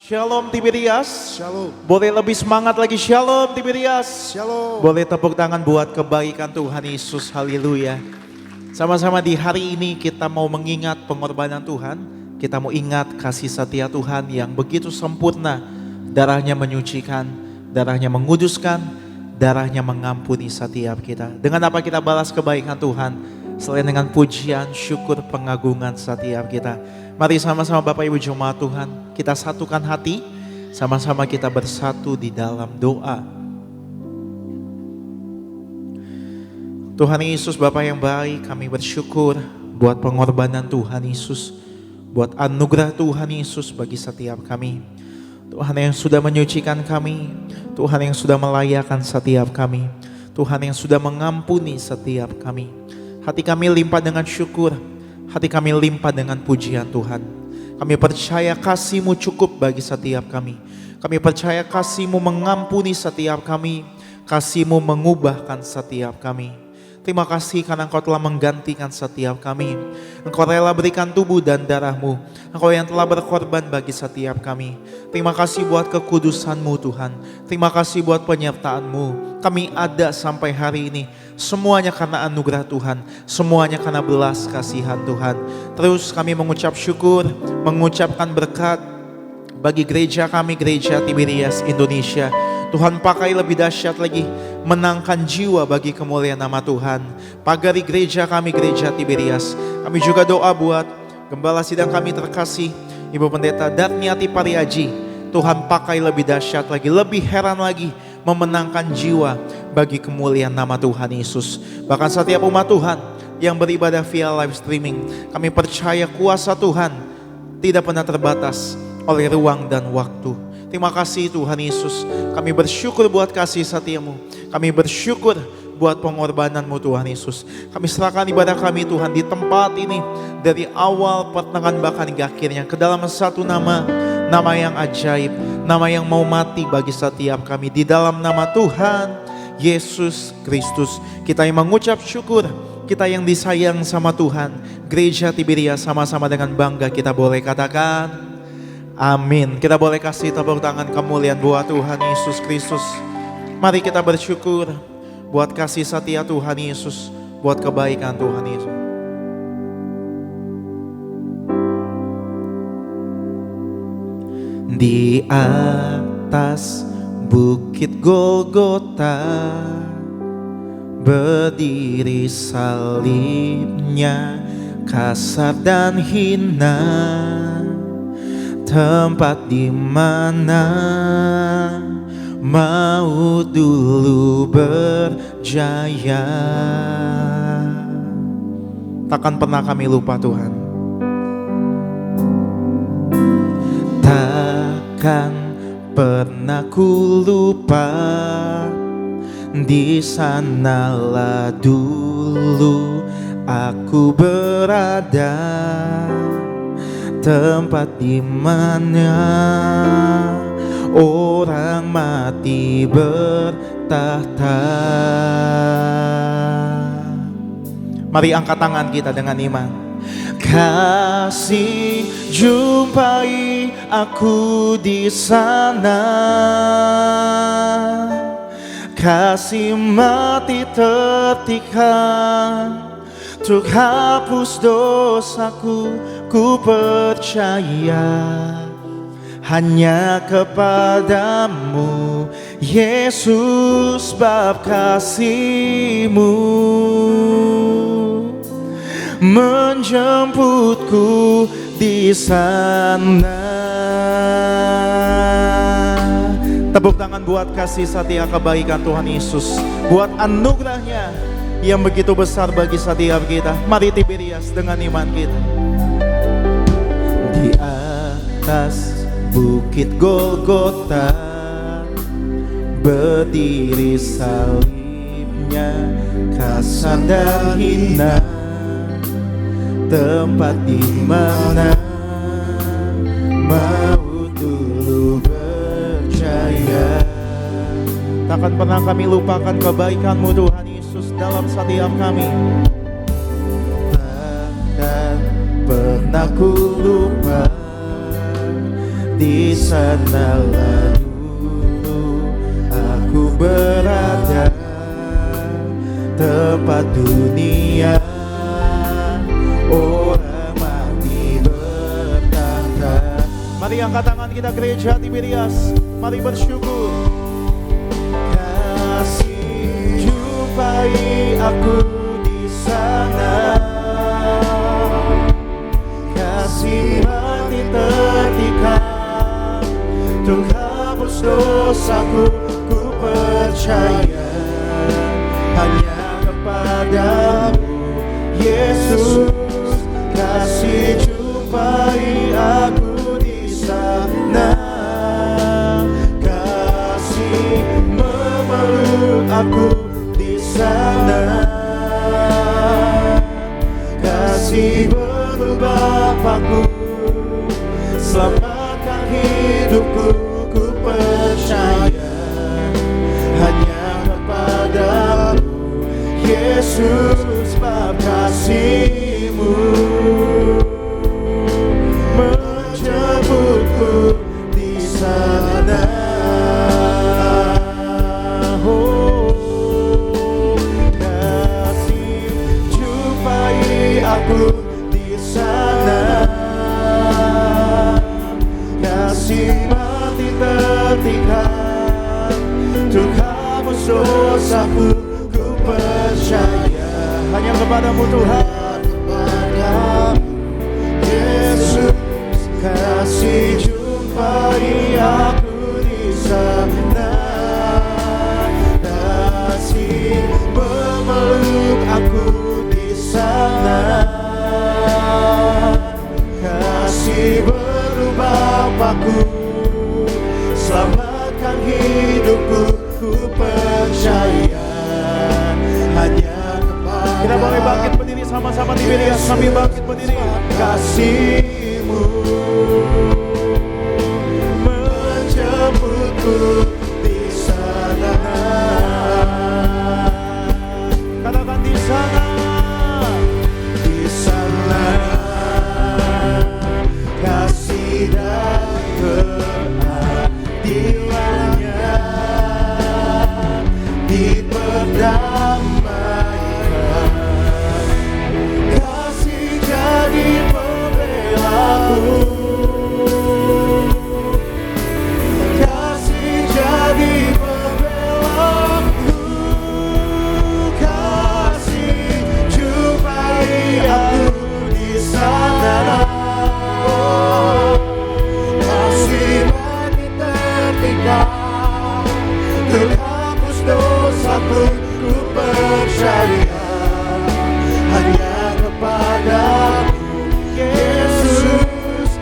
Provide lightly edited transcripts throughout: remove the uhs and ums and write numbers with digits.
Shalom Tiberias. Shalom. Boleh lebih semangat lagi. Shalom Tiberias. Shalom. Boleh tepuk tangan buat kebaikan Tuhan Yesus. Haleluya. Sama-sama di hari ini kita mau mengingat pengorbanan Tuhan. Kita mau ingat kasih setia Tuhan yang begitu sempurna. Darahnya menyucikan, darahnya menguduskan, darahnya mengampuni setiap kita. Dengan apa kita balas kebaikan Tuhan? Selain dengan pujian, syukur, pengagungan setiap kita. Mari sama-sama Bapak Ibu Jemaat Tuhan, kita satukan hati, sama-sama kita bersatu di dalam doa. Tuhan Yesus Bapa yang baik, kami bersyukur buat pengorbanan Tuhan Yesus, buat anugerah Tuhan Yesus bagi setiap kami. Tuhan yang sudah menyucikan kami, Tuhan yang sudah melayakan setiap kami, Tuhan yang sudah mengampuni setiap kami. Hati kami limpah dengan syukur, hati kami limpah dengan pujian Tuhan. Kami percaya kasih-Mu cukup bagi setiap kami. Kami percaya kasih-Mu mengampuni setiap kami. Kasih-Mu mengubahkan setiap kami. Terima kasih karena Engkau telah menggantikan setiap kami. Engkau rela berikan tubuh dan darah-Mu. Engkau yang telah berkorban bagi setiap kami. Terima kasih buat kekudusan-Mu Tuhan. Terima kasih buat penyertaan-Mu. Kami ada sampai hari ini. Semuanya karena anugerah Tuhan. Semuanya karena belas kasihan Tuhan. Terus kami mengucap syukur, mengucapkan berkat bagi gereja kami, Gereja Tiberias Indonesia. Tuhan pakai lebih dahsyat lagi, menangkan jiwa bagi kemuliaan nama Tuhan. Pagari gereja kami, Gereja Tiberias. Kami juga doa buat gembala sidang kami terkasih, Ibu Pendeta Darniati Pariaji. Tuhan pakai lebih dahsyat lagi, lebih heran lagi, memenangkan jiwa bagi kemuliaan nama Tuhan Yesus. Bahkan setiap umat Tuhan yang beribadah via live streaming, kami percaya kuasa Tuhan tidak pernah terbatas oleh ruang dan waktu. Terima kasih Tuhan Yesus. Kami bersyukur buat kasih setia-Mu. Kami bersyukur buat pengorbanan-Mu Tuhan Yesus. Kami serahkan ibadah kami Tuhan di tempat ini, dari awal, pertengahan, bahkan hingga akhirnya, ke dalam satu nama, nama yang ajaib, nama yang mau mati bagi setiap kami. Di dalam nama Tuhan Yesus Kristus, kita yang mengucap syukur, kita yang disayang sama Tuhan, Gereja Tiberias, sama-sama dengan bangga kita boleh katakan amin. Kita boleh kasih tepuk tangan kemuliaan buat Tuhan Yesus Kristus. Mari kita bersyukur buat kasih setia Tuhan Yesus, buat kebaikan Tuhan Yesus. Di atas bukit Golgota berdiri salibnya, kasar dan hina, tempat di mana maut dulu berjaya. Takkan pernah kami lupa Tuhan. Takkan pernah ku lupa, di sanalah dulu aku berada, tempat di mana orang mati bertahta. Mari angkat tangan kita dengan iman. Kasih jumpai aku di sana, kasih mati tertikam untuk hapus dosaku. Ku percaya hanya kepadamu, Yesus, bab kasih-Mu menjemputku di sana. Tepuk tangan buat kasih setia kebaikan Tuhan Yesus, buat anugerahnya yang begitu besar bagi setiap kita. Mari Tiberias dengan iman kita. Di atas bukit Golgota berdiri salibnya, kasar dan hina, tempat di mana maut dulu berjaya. Takkan pernah kami lupakan kebaikan-Mu Tuhan Yesus dalam setiap kami. Takkan pernah ku lupa, di sanalah dulu aku berada, tempat dunia orang mati bertahta. Mari angkat tangan kita gereja Tiberias, mari bersyukur. Kasih jumpai aku di sana, kasih mati tertikam untuk hapus dosaku. Ku percaya hanya kepadamu Yesus, kasih jumpai aku di sana, kasih memeluk aku di sana, kasih berubah aku, selamatkan hidupku. Ku percaya hanya kepadamu Yesus, sebab kasih-Mu menjemputku di sana. Oh, kasih jumpai aku di sana, kasih mati tertikam untuk hapus dosaku. Ku percaya hanya kepadamu Tuhan, kepadamu Yesus, kasih jumpai aku di sana, kasih memeluk aku di sana, kasih berubah aku, selamatkan hidupku. Ku percaya hanya kepadamu. Kita boleh bangkit berdiri sama-sama di Tiberias, kami bangkit berdiri. Kasih-Mu menjemputku di sana, katakan di sana, di sana, kasih dan keadilannya diperdamaikan, kasih jadi pembelaku, kasih jadi pembelaku, kasih jumpai aku di sana, kasih mati tertikam untuk hapus dosaku. Ku percaya hanya kepadamu Yesus,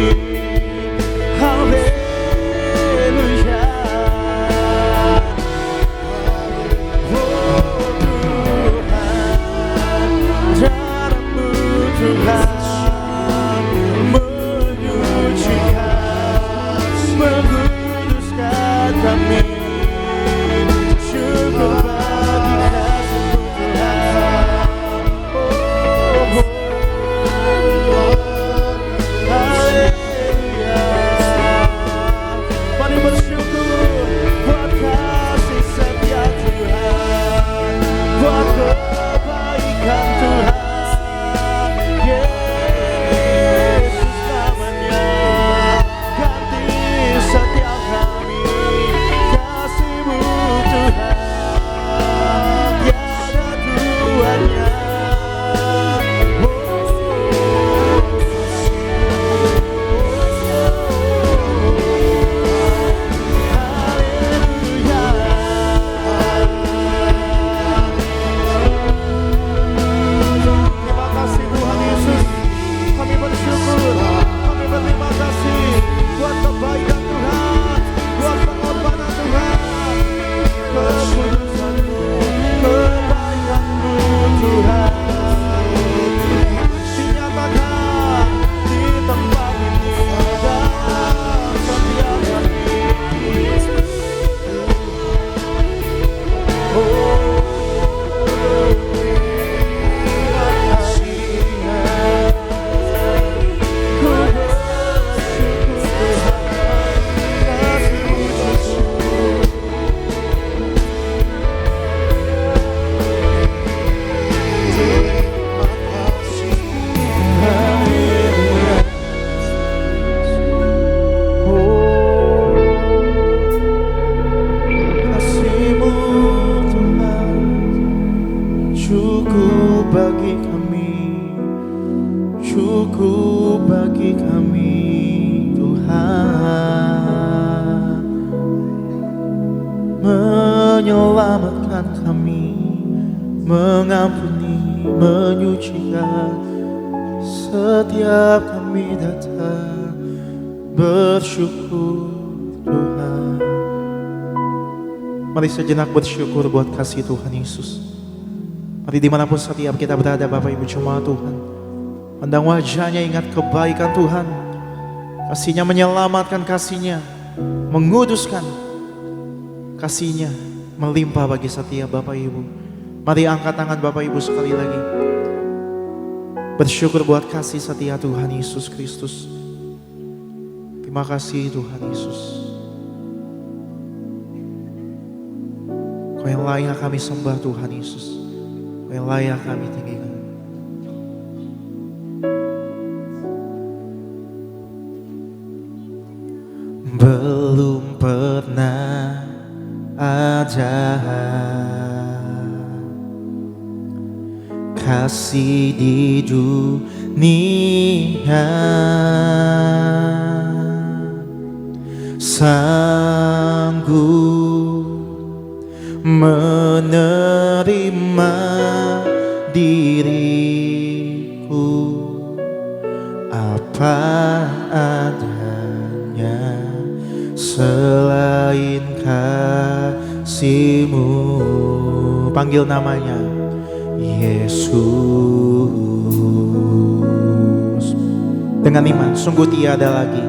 kami. Haleluya. Tuhan menyucikan, menguduskan kami. Syukur bagi kasih-Mu Tuhan. Haleluya. Mari bersyukur buat kasih setia Tuhan, buat kebaikan Tuhan. Cukup bagi kami Tuhan, menyelamatkan kami, mengampuni, menyucikan. Setiap kami datang bersyukur Tuhan. Mari sejenak bersyukur buat kasih Tuhan Yesus. Mari dimanapun setiap kita berada, Bapak Ibu jemaat Tuhan, pandang wajahnya, ingat kebaikan Tuhan. Kasih-Nya menyelamatkan, kasih-Nya menguduskan, kasih-Nya melimpah bagi setiap Bapak Ibu. Mari angkat tangan Bapak Ibu sekali lagi, bersyukur buat kasih setia Tuhan Yesus Kristus. Terima kasih Tuhan Yesus. Kau yang layak kami sembah Tuhan Yesus, Kau yang layak kami tinggikan. Belum pernah ada kasih di dunia sanggup menerima diriku apa adanya, selain kasih-Mu. Panggil namanya Yesus dengan iman. Sungguh tiada lagi,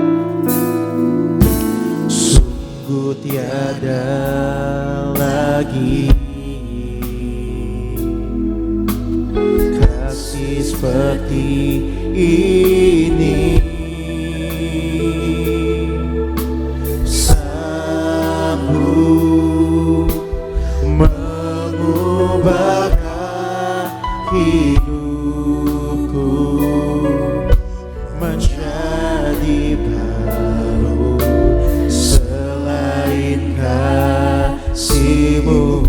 sungguh tiada lagi kasih seperti ini, sanggup mengubahkan hidupku menjadi baru, selain kasih-Mu.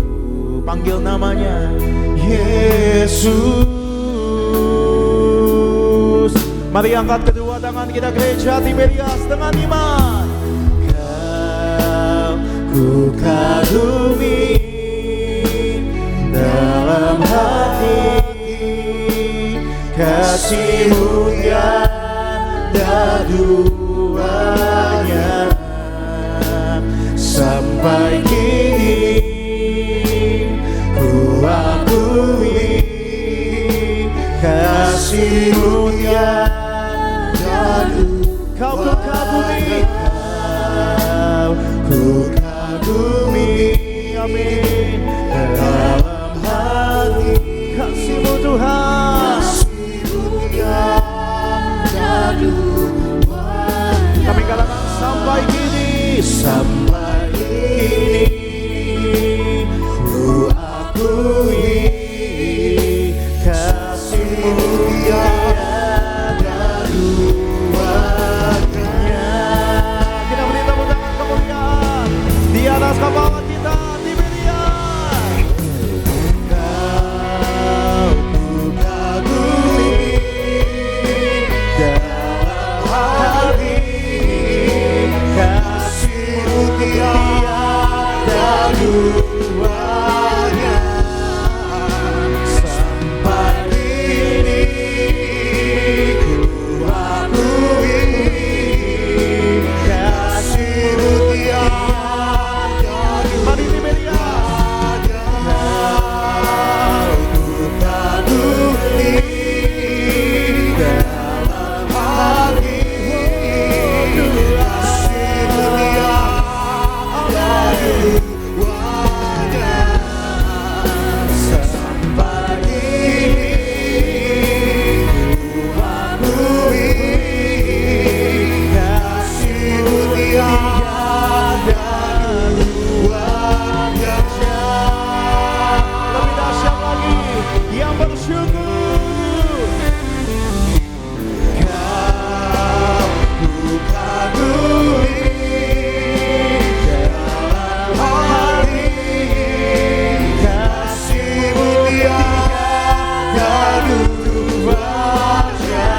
Panggil namanya Yesus. Mari angkat kedua tangan kita, gereja Tiberias, dengan iman. Kau ku kagumi dalam hati, kasih-Mu yang ada duanya. Sampai kini ku akui kasih-Mu tiada duanya. Kau ku kagumi, ku kagumi, amin. Dalam hati kasih-Mu Tuhan, kasih-Mu tiada duanya. Kami katakan sampai kini, sampai kini ku akui kasih-Mu tiada duanya. Kita beri tepuk tangan kemuliaan di atas kepala kita, diberikan. Kau ku kagumi dalam hati, kasih-Mu tiada duanya. Sampai kini ku akui kasih-Mu tiada duanya. Mari diberikan. Kau ku kagumi dalam hati, kasih-Mu tiada duanya. Sampai kini ku akui kasih-Mu tiada duanya. Lebih dahsyat lagi, yang bersyukur. Kau ku kagumi dalam hati, kasih-Mu tiada duanya.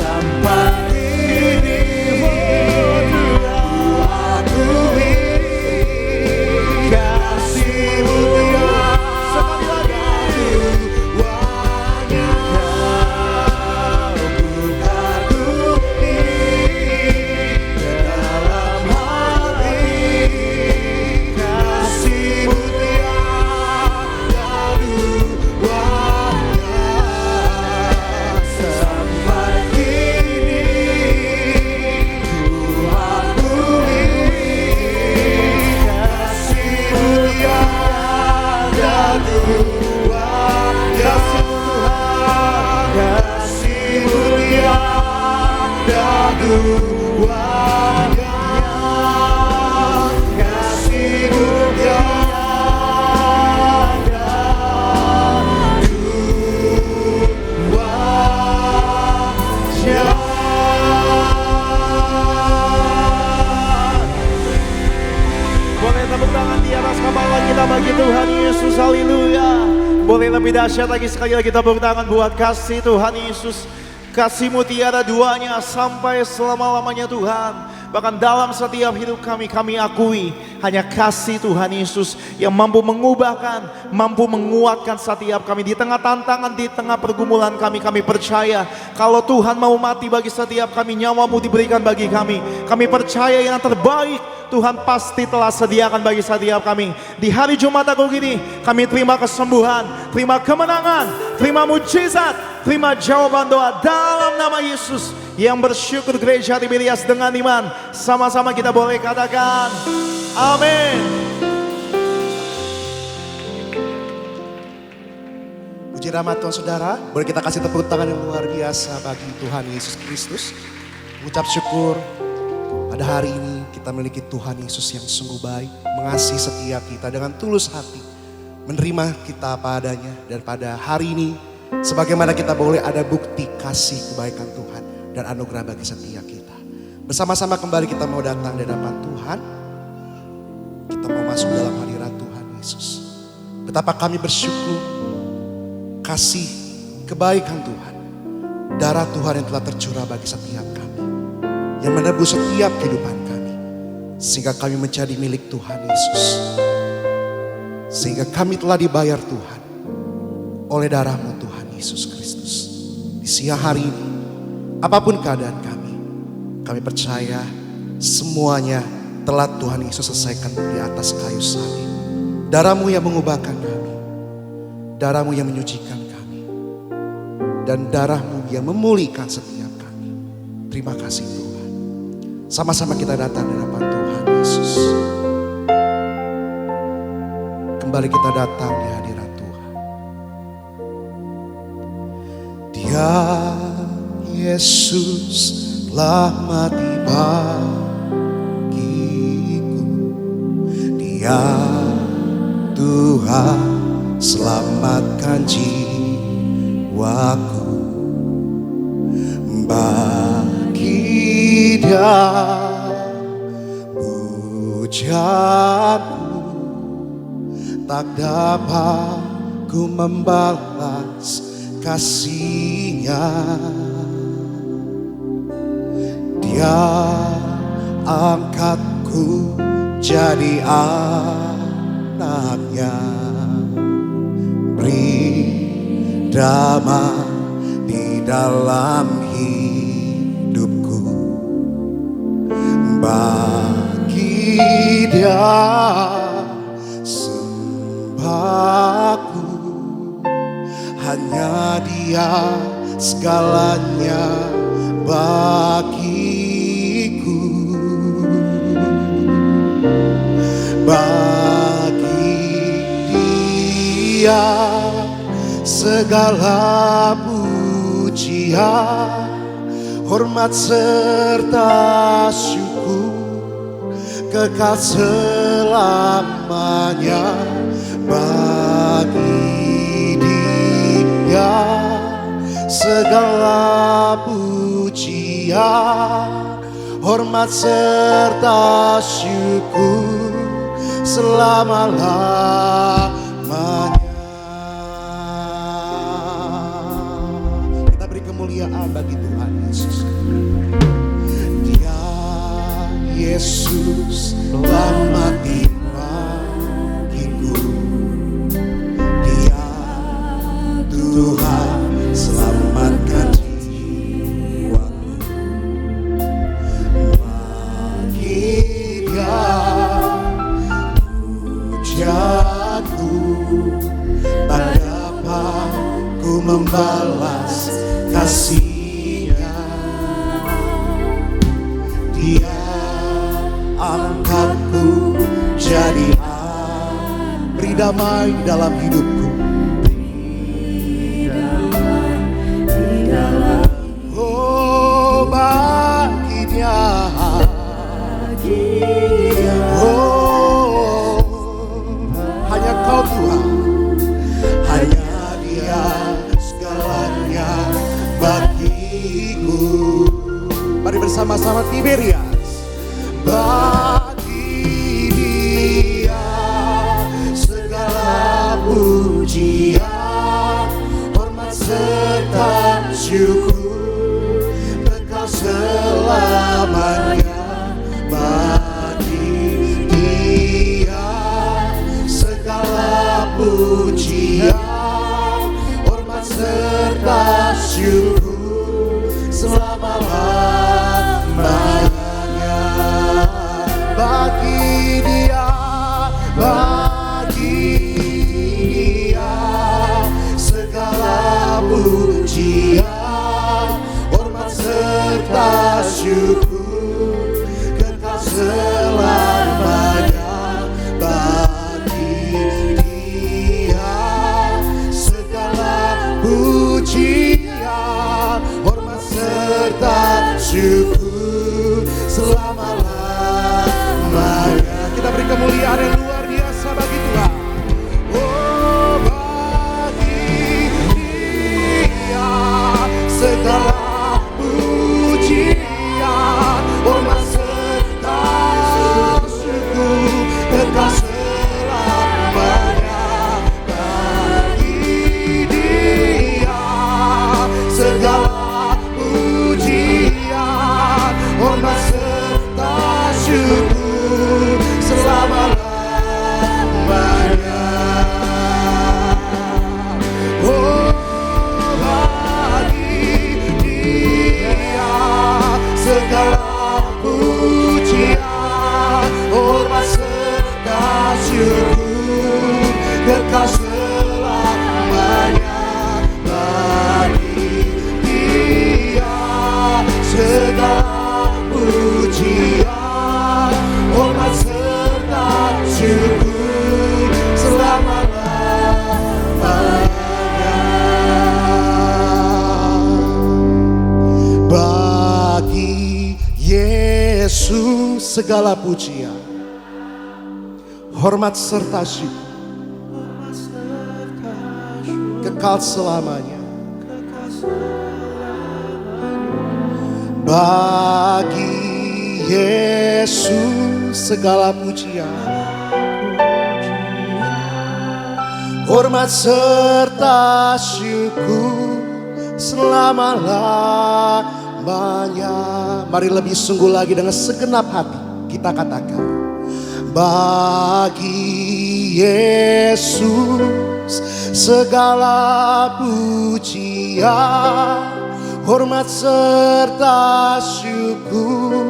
Sampai kini ku akui kasih-Mu tiada duanya. Kau ku kagumi dalam hati, kasih-Mu tiada duanya. Sampai kini ku akui kasih-Mu tiada duanya. Kasih-Mu tiada duanya. Kasih-Mu tiada duanya. Boleh tepuk tangan di atas kepala kita bagi Tuhan Yesus, haleluya. Boleh lebih dahsyat lagi, sekali lagi tepuk tangan buat kasih Tuhan Yesus. Kasih-Mu tiada duanya sampai selama-lamanya Tuhan. Bahkan dalam setiap hidup kami akui hanya kasih Tuhan Yesus yang mampu mengubahkan, mampu menguatkan setiap kami. Di tengah tantangan, di tengah pergumulan kami percaya kalau Tuhan mau mati bagi setiap kami, nyawa-Mu diberikan bagi kami. Kami percaya yang terbaik Tuhan pasti telah sediakan bagi setiap kami. Di hari Jumat Agung ini kami terima kesembuhan, terima kemenangan, terima mujizat, terima jawaban doa dalam nama Yesus. Yang bersyukur gereja Tiberias dengan iman, sama-sama kita boleh katakan amin. Puji rahmat Tuhan saudara, boleh kita kasih tepuk tangan yang luar biasa bagi Tuhan Yesus Kristus. Mengucap syukur pada hari ini kita memiliki Tuhan Yesus yang sungguh baik, mengasihi setiap kita dengan tulus hati, menerima kita apa adanya. Dan pada hari ini sebagaimana kita boleh ada bukti kasih kebaikan Tuhan dan anugerah bagi setiap kita. Bersama-sama kembali kita mau datang di hadapan Tuhan. Kita mau masuk dalam hadirat Tuhan Yesus. Betapa kami bersyukur kasih kebaikan Tuhan. Darah Tuhan yang telah tercurah bagi setiap kami, yang menebus setiap kehidupan kami, sehingga kami menjadi milik Tuhan Yesus. Sehingga kami telah dibayar Tuhan oleh darah-Mu Tuhan Yesus Kristus. Di siang hari ini Apapun keadaan kami percaya semuanya telah Tuhan Yesus selesaikan di atas kayu salib. Darah-Mu yang mengubahkan kami, darah-Mu yang menyucikan kami, dan darah-Mu yang memulihkan setiap kami. Terima kasih Tuhan. Sama-sama kita datang di hadapan Tuhan Yesus. Kembali kita datang di hadirat Tuhan. Dia Yesus telah mati bagiku. Dia Tuhan selamatkan jiwaku. Bagi Dia pujaanku tak dapat ku membalas kasih-Nya. Dia angkatku jadi anaknya, beri damai di dalam hidupku. Bagi Dia sembahku, hanya Dia segalanya bagiku. Bagi Dia segala pujian, hormat serta syukur kekal selamanya. Bagi Dia segala pujian, hormat serta syukur selama-lamanya. Kita beri kemuliaan bagi Tuhan Yesus. Dia Yesus telah mati bagiku. Dia Tuhan selamatkan jiwaku. Bagi Dia pujaanku tak dapat ku membalas kasih-Nya. Dia angkatku jadi beri damai dalam hidupku. Oh, bagi Dia, oh, hanya Kau Tuhan, hanya Dia segalanya bagiku. Mari bersama-sama Tiberias. Bagi Dia segala pujian, hormat serta syukur kekal selamanya. Bagi Dia segala pujian, hormat serta syukur selama-lamanya. Bagi Dia, bagi Dia segala pujian, hormat serta syukur kekal selamanya. Bagi Dia segala pujian, hormat serta syukur selama-lamanya. Kita beri kemuliaan yang luar biasa bagi Tuhan. Oh, bagi Dia segala pujian, hormat serta syukur kekal selamanya. Bagi Dia segala pujian, Yesus segala pujian, hormat serta syukur kekal selamanya. Bagi Yesus segala pujian, hormat serta syukur selama-lamanya. Mari lebih sungguh lagi dengan segenap hati kita katakan, bagi Yesus segala pujian, hormat serta syukur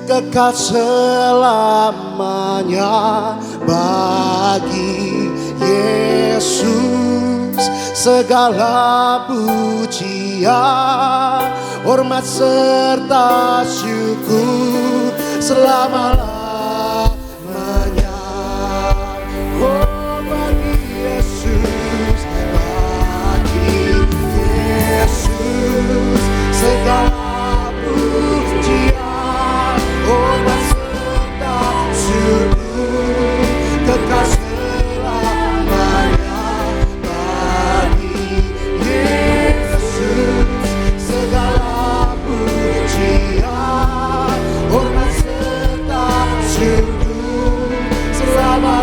kekal selamanya. Bagi Yesus segala pujian, hormat serta syukur selama-lamanya. Oh, bagi Yesus, bagi Yesus segala pujian, hormat serta syukur kekal selamanya. Bagi Yesus segala pujian, hormat serta syukur selama-lamanya.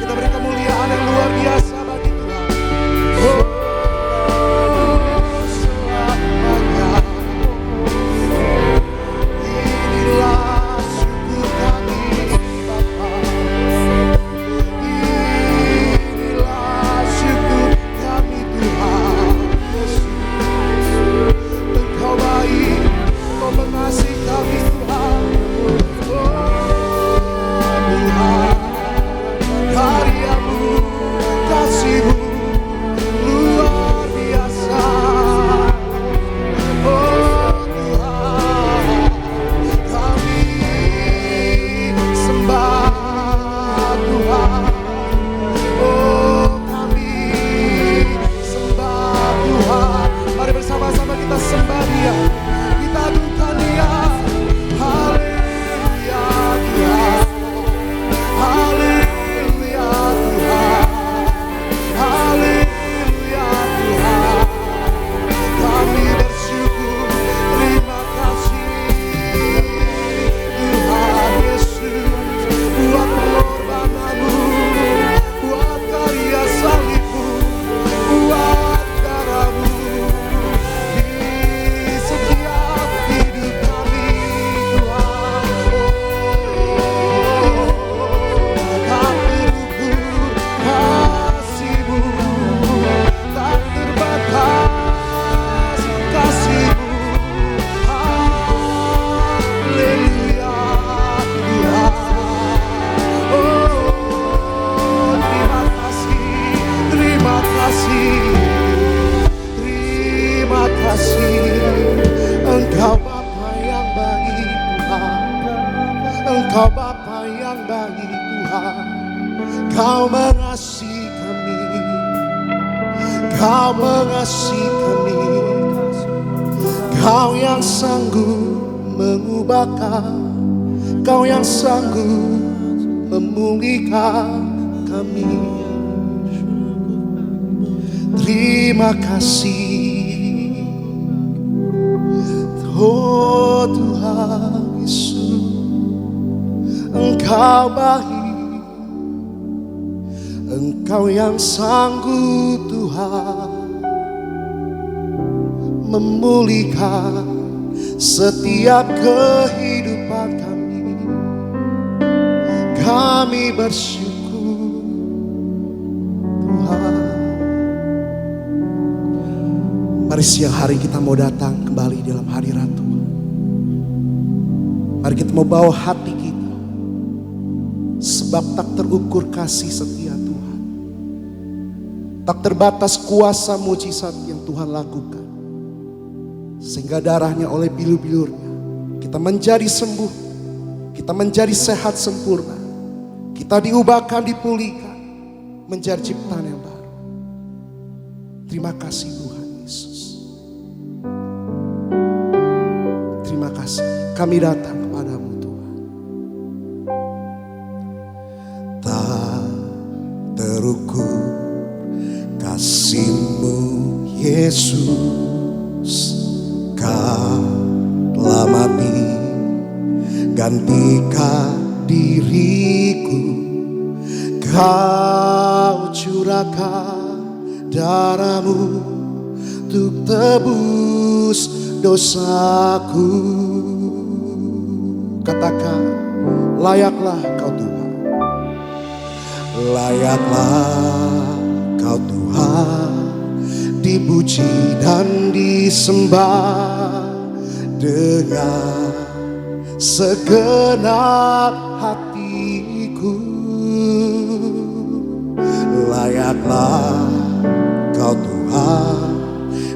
Kita beri kemuliaan yang luar biasa bagi Tuhan. Oh, selamanya. Inilah syukur kami Bapa. Inilah syukur kami Tuhan Yesus. Engkau baik, Engkau mengasihi kami Tuhan. Oh Tuhan, karya-Mu, kasih-Mu luar biasa. Oh Tuhan, kami sembah Tuhan. Oh kami sembah Tuhan. Mari bersama-sama kita sembah Dia, kita agungkan Dia. Haleluya Tuhan, haleluya Tuhan, haleluya Tuhan. Kami bersyukur, terima kasih Tuhan Yesus, buat pengorbanan-Mu, buat karya salib-Mu, buat darah-Mu di setiap hidup kami Tuhan. Tak terukur kasih-Mu, tak terbatas kasih-Mu. Haleluya Tuhan. Oh terima kasih, terima kasih, terima kasih. Engkau Bapa yang baik Tuhan, Engkau Bapa yang baik Tuhan. Kau mengasihi kami, Kau mengasihi kami. Kau yang sanggup mengubahkan, Kau yang sanggup memulihkan kami. Terima kasih, oh Tuhan Yesus. Engkau baik, Engkau yang sanggup Tuhan memulihkan setiap kehidupan kami. Kami bersyukur Tuhan. Mari siang hari kita mau datang kembali dalam hadirat Tuhan. Mari kita mau bawa hati kita, sebab tak terukur kasih setia Tuhan, tak terbatas kuasa mujizat yang Tuhan lakukan. Sehingga darahnya oleh bilur-bilurnya kita menjadi sembuh, kita menjadi sehat sempurna, kita diubahkan, dipulihkan, menjadi ciptaan yang baru. Terima kasih Tuhan Yesus. Terima kasih, kami datang kepadamu Tuhan. Tak terukur kasih-Mu Yesus, Kau telah mati gantikan diriku. Kau curahkan darah-Mu untuk tebus dosaku. Katakan, layaklah Kau Tuhan, layaklah Kau Tuhan, dipuji dan disembah dengan segenap hatiku. Layaklah Kau Tuhan,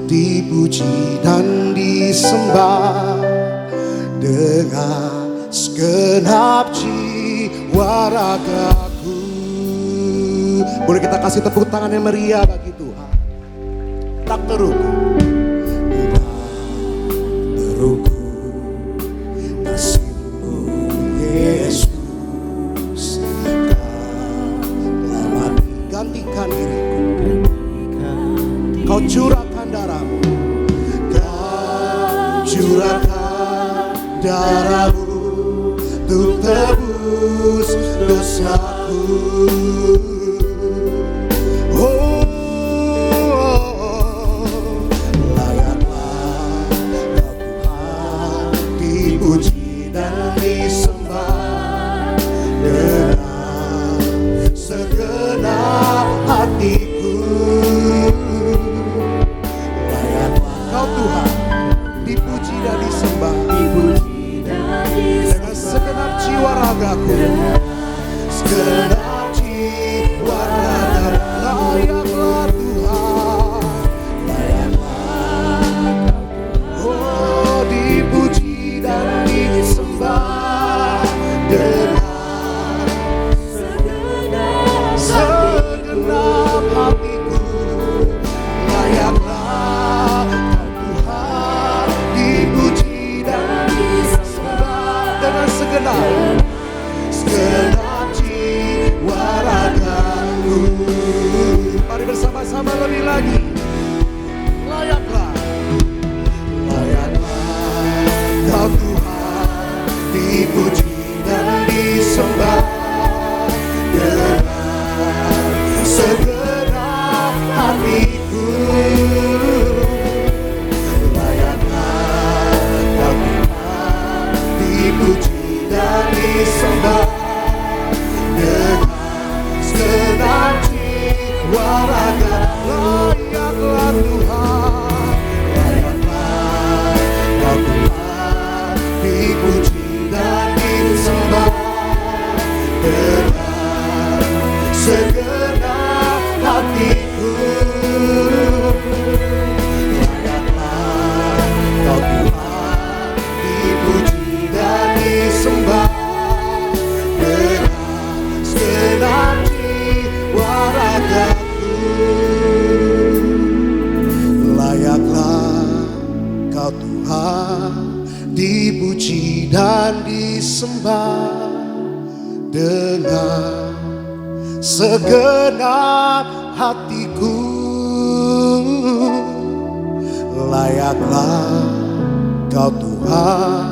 dipuji dan disembah dengan segenap jiwa ragaku. Boleh kita kasih tepuk tangan yang meriah bagi Tuhan. Tak terukur, tak terukur kasih-Mu Yesus, Kau telah mati gantikan diriku. Kau curahkan darah-Mu, Kau curahkan darah-Mu untuk tebus dosaku. Segenap jiwa raga, layaklah Tuhan, layaklah. Oh, dipuji dan disembah dengan segenap hatiku. Layaklah Tuhan, dipuji dan disembah dengan segenap jiwa ragaku. Mari bersama-sama lebih lagi. Layaklah, layaklah Kau Tuhan, dipuji dan disembah dengan segenap hatiku. Layaklah Kau Tuhan, dipuji dan disembah dengan segenap jiwa raga. Layaklah Tuhan, layaklah Kau Tuhan, dipuji dan disembah dengan segenap hatiku. Layaklah Kau Tuhan, dipuji dan disembah dengan segenap jiwa ragaku. Layaklah Kau Tuhan, dipuji dan disembah dengan segenap hatiku. Layaklah Kau Tuhan,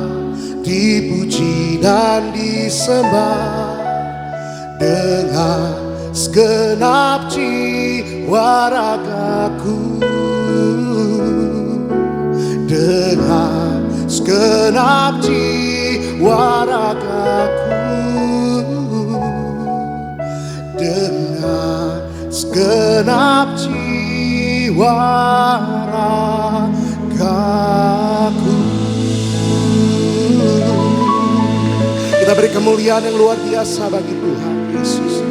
dipuji dan disembah dengan segenap jiwa ragaku. Dengan segenap jiwa ragaku. Dengan segenap jiwa ragaku. Kita beri kemuliaan yang luar biasa bagi Tuhan Yesus.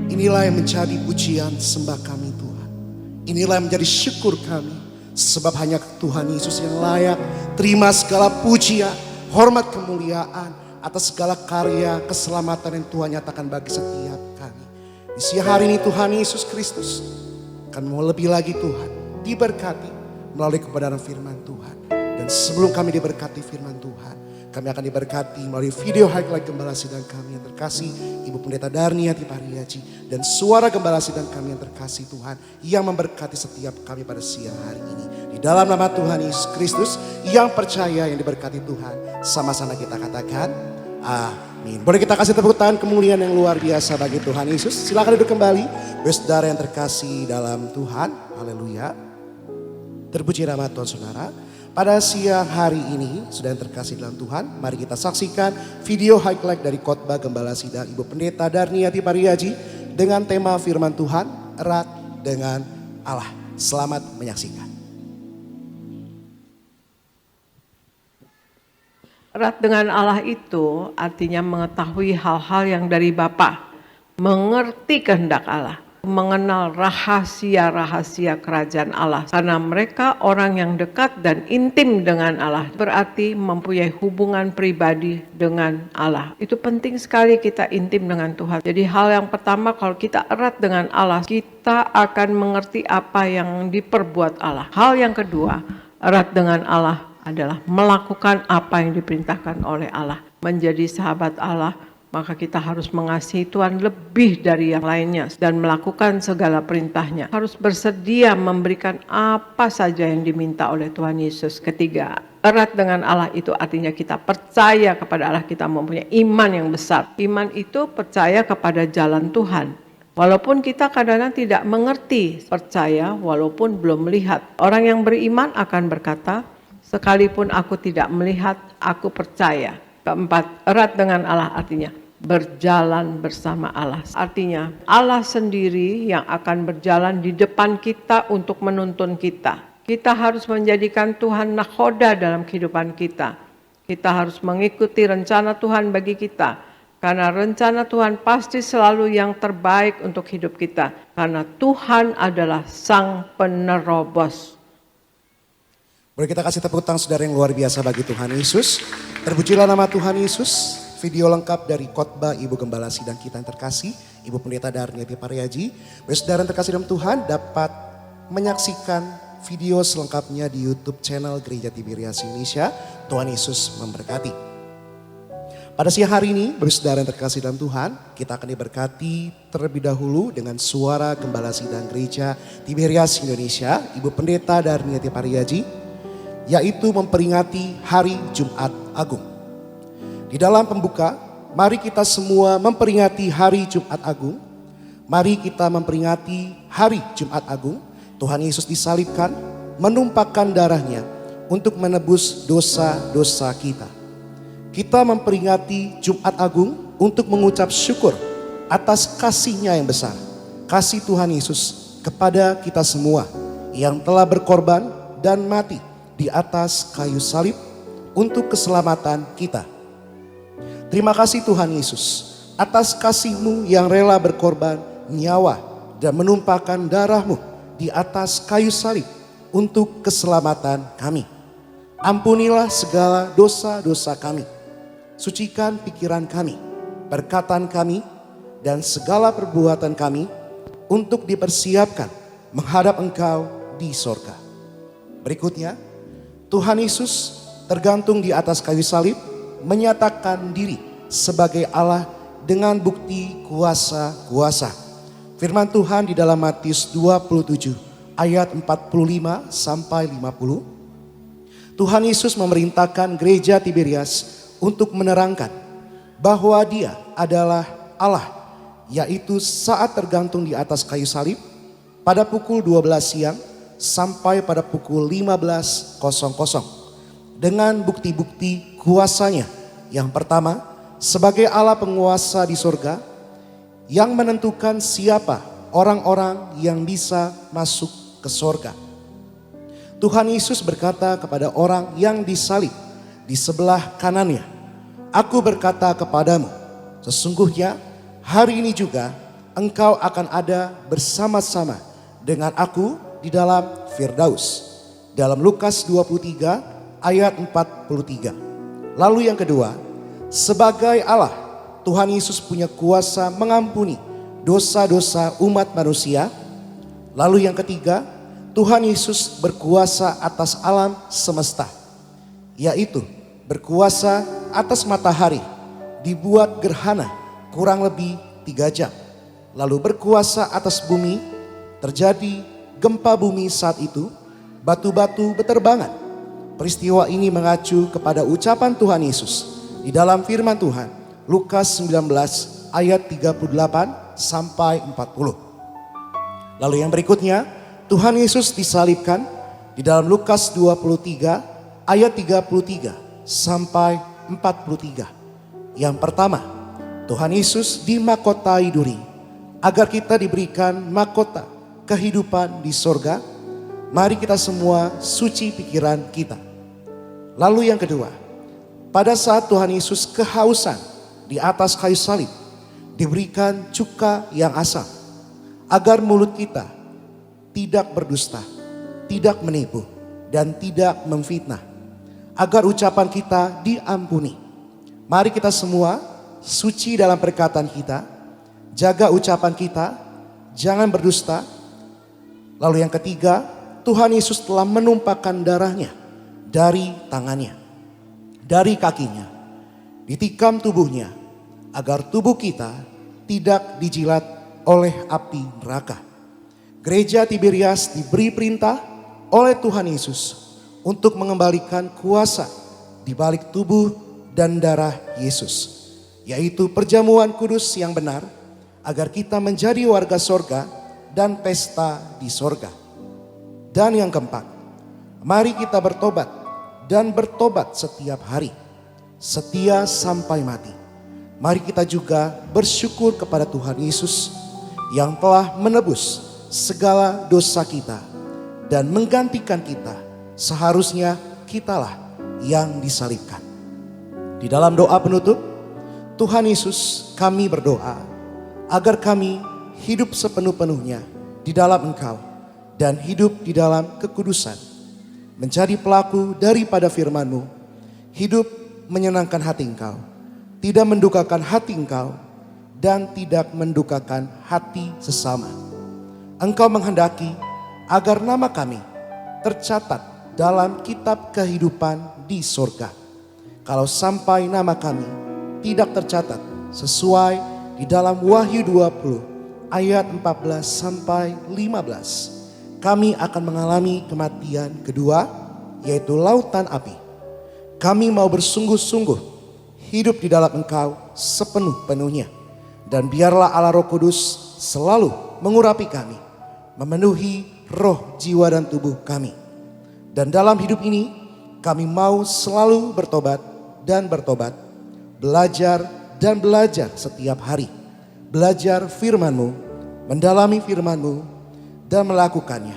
Inilah yang menjadi pujian sembah kami Tuhan. Inilah yang menjadi syukur kami Sebab hanya Tuhan Yesus yang layak terima segala pujian, hormat, kemuliaan atas segala karya keselamatan yang Tuhan nyatakan bagi setiap kami. Di siang hari ini Tuhan Yesus Kristus akan mau lebih lagi Tuhan diberkati melalui kebenaran firman Tuhan. Dan sebelum kami diberkati firman Tuhan, kami akan diberkati melalui video highlight Gembala Sidang kami yang terkasih, Ibu Pendeta Darniati Pariaji, dan suara Gembala Sidang kami yang terkasih Tuhan, yang memberkati setiap kami pada siang hari ini. Di dalam nama Tuhan Yesus Kristus, yang percaya, yang diberkati Tuhan, sama-sama kita katakan, amin. Boleh kita kasih tepuk tangan kemuliaan yang luar biasa bagi Tuhan Yesus. Silakan duduk kembali, saudara yang terkasih dalam Tuhan, haleluya. Terpuji nama Tuhan saudara. Pada siang hari ini, saudara yang terkasih dalam Tuhan, mari kita saksikan video highlight dari khotbah Gembala Sidang Ibu Pendeta Darniati Pariaji dengan tema firman Tuhan, erat dengan Allah. Selamat menyaksikan. Erat dengan Allah itu artinya mengetahui hal-hal yang dari Bapa, mengerti kehendak Allah, mengenal rahasia-rahasia kerajaan Allah. Karena mereka orang yang dekat dan intim dengan Allah, berarti mempunyai hubungan pribadi dengan Allah. Itu penting sekali kita intim dengan Tuhan. Jadi hal yang pertama, kalau kita erat dengan Allah, kita akan mengerti apa yang diperbuat Allah. Hal yang kedua, erat dengan Allah adalah melakukan apa yang diperintahkan oleh Allah. Menjadi sahabat Allah, maka kita harus mengasihi Tuhan lebih dari yang lainnya dan melakukan segala perintahnya. Harus bersedia memberikan apa saja yang diminta oleh Tuhan Yesus. Ketiga, erat dengan Allah itu artinya kita percaya kepada Allah, kita mempunyai iman yang besar. Iman itu percaya kepada jalan Tuhan. Walaupun kita kadang-kadang tidak mengerti, percaya walaupun belum melihat. Orang yang beriman akan berkata, sekalipun aku tidak melihat, aku percaya. Keempat, erat dengan Allah artinya berjalan bersama Allah. Artinya Allah sendiri yang akan berjalan di depan kita untuk menuntun kita. Kita harus menjadikan Tuhan nakhoda dalam kehidupan kita. Kita harus mengikuti rencana Tuhan bagi kita. Karena rencana Tuhan pasti selalu yang terbaik untuk hidup kita. Karena Tuhan adalah sang penerobos. Boleh kita kasih tepuk tangan saudara yang luar biasa bagi Tuhan Yesus. Terpujilah nama Tuhan Yesus. Video lengkap dari khotbah Ibu Gembala Sidang kita yang terkasih, Ibu Pendeta Darniati Pariaji. Saudara yang terkasih dalam Tuhan dapat menyaksikan video selengkapnya di YouTube channel Gereja Tiberias Indonesia. Tuhan Yesus memberkati. Pada siang hari ini, saudara yang terkasih dalam Tuhan, kita akan diberkati terlebih dahulu dengan suara Gembala Sidang Gereja Tiberias Indonesia, Ibu Pendeta Darniati Pariaji, yaitu memperingati Hari Jumat Agung. Di dalam pembuka, mari kita semua memperingati Hari Jumat Agung. Mari kita memperingati Hari Jumat Agung. Tuhan Yesus disalibkan, menumpahkan darahnya untuk menebus dosa-dosa kita. Kita memperingati Jumat Agung untuk mengucap syukur atas kasih-Nya yang besar. Kasih Tuhan Yesus kepada kita semua yang telah berkorban dan mati di atas kayu salib untuk keselamatan kita. Terima kasih Tuhan Yesus atas kasih-Mu yang rela berkorban nyawa dan menumpahkan darah-Mu di atas kayu salib untuk keselamatan kami. Ampunilah segala dosa-dosa kami. Sucikan pikiran kami, perkataan kami, dan segala perbuatan kami untuk dipersiapkan menghadap Engkau di sorga. Berikutnya, Tuhan Yesus tergantung di atas kayu salib, menyatakan diri sebagai Allah dengan bukti kuasa-kuasa. Firman Tuhan di dalam Matius 27 ayat 45 sampai 50. Tuhan Yesus memerintahkan gereja Tiberias untuk menerangkan bahwa Dia adalah Allah, yaitu saat tergantung di atas kayu salib pada pukul 12 siang sampai pada pukul 15.00 dengan bukti-bukti kuasa-Nya. Yang pertama, sebagai Allah penguasa di sorga yang menentukan siapa orang-orang yang bisa masuk ke sorga. Tuhan Yesus berkata kepada orang yang disalib di sebelah kanannya, "Aku berkata kepadamu, sesungguhnya hari ini juga engkau akan ada bersama-sama dengan aku di dalam Firdaus." dalam Lukas 23 ayat 43. Lalu yang kedua, sebagai Allah, Tuhan Yesus punya kuasa mengampuni dosa-dosa umat manusia. Lalu yang ketiga, Tuhan Yesus berkuasa atas alam semesta, yaitu berkuasa atas matahari, dibuat gerhana kurang lebih 3 jam. Lalu berkuasa atas bumi, terjadi gempa bumi saat itu, batu-batu berterbangan. Peristiwa ini mengacu kepada ucapan Tuhan Yesus di dalam firman Tuhan, Lukas 19 ayat 38 sampai 40. Lalu yang berikutnya, Tuhan Yesus disalibkan di dalam Lukas 23 ayat 33 sampai 43. Yang pertama, Tuhan Yesus dimahkotai duri agar kita diberikan mahkota kehidupan di sorga. Mari kita semua suci pikiran kita. Lalu yang kedua, pada saat Tuhan Yesus kehausan di atas kayu salib, diberikan cuka yang asam agar mulut kita tidak berdusta, tidak menipu, dan tidak memfitnah, agar ucapan kita diampuni. Mari kita semua suci dalam perkataan kita, jaga ucapan kita, jangan berdusta. Lalu yang ketiga, Tuhan Yesus telah menumpahkan darahnya dari tangannya, dari kakinya, ditikam tubuhnya, agar tubuh kita tidak dijilat oleh api neraka. Gereja Tiberias diberi perintah oleh Tuhan Yesus untuk mengembalikan kuasa di balik tubuh dan darah Yesus, yaitu perjamuan kudus yang benar, agar kita menjadi warga sorga dan pesta di sorga. Dan yang keempat, mari kita bertobat dan bertobat setiap hari, setia sampai mati. Mari kita juga bersyukur kepada Tuhan Yesus yang telah menebus segala dosa kita dan menggantikan kita. Seharusnya kitalah yang disalibkan. Di dalam doa penutup, Tuhan Yesus, kami berdoa agar kami hidup sepenuh-penuhnya di dalam Engkau dan hidup di dalam kekudusan, menjadi pelaku daripada firman-Mu, hidup menyenangkan hati Engkau, tidak mendukakan hati Engkau, dan tidak mendukakan hati sesama. Engkau menghendaki agar nama kami tercatat dalam kitab kehidupan di sorga. Kalau sampai nama kami tidak tercatat sesuai di dalam Wahyu 20 ayat 14 sampai 15, kami akan mengalami kematian kedua, yaitu lautan api. Kami mau bersungguh-sungguh hidup di dalam Engkau sepenuh-penuhnya. Dan biarlah Allah Roh Kudus selalu mengurapi kami, memenuhi roh, jiwa, dan tubuh kami. Dan dalam hidup ini kami mau selalu bertobat dan bertobat, belajar dan belajar setiap hari. Belajar firman-Mu, mendalami firman-Mu, dan melakukannya.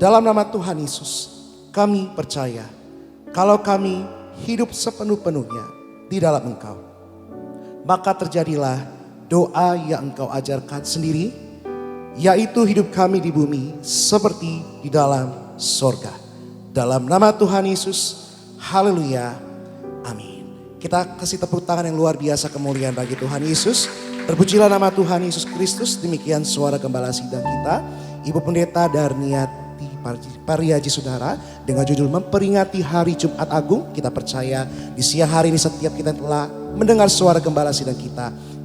Dalam nama Tuhan Yesus, kami percaya kalau kami hidup sepenuh-penuhnya di dalam Engkau, maka terjadilah doa yang Engkau ajarkan sendiri, yaitu hidup kami di bumi seperti di dalam sorga. Dalam nama Tuhan Yesus, haleluya, amin. Kita kasih tepuk tangan yang luar biasa kemuliaan bagi Tuhan Yesus. Terpujilah nama Tuhan Yesus Kristus. Demikian suara gembala sidang kita, Ibu Pendeta Darniati Pariaji Saudara, dengan judul memperingati hari Jumat Agung. Kita percaya di siang hari ini setiap kita telah mendengar suara gembala sidang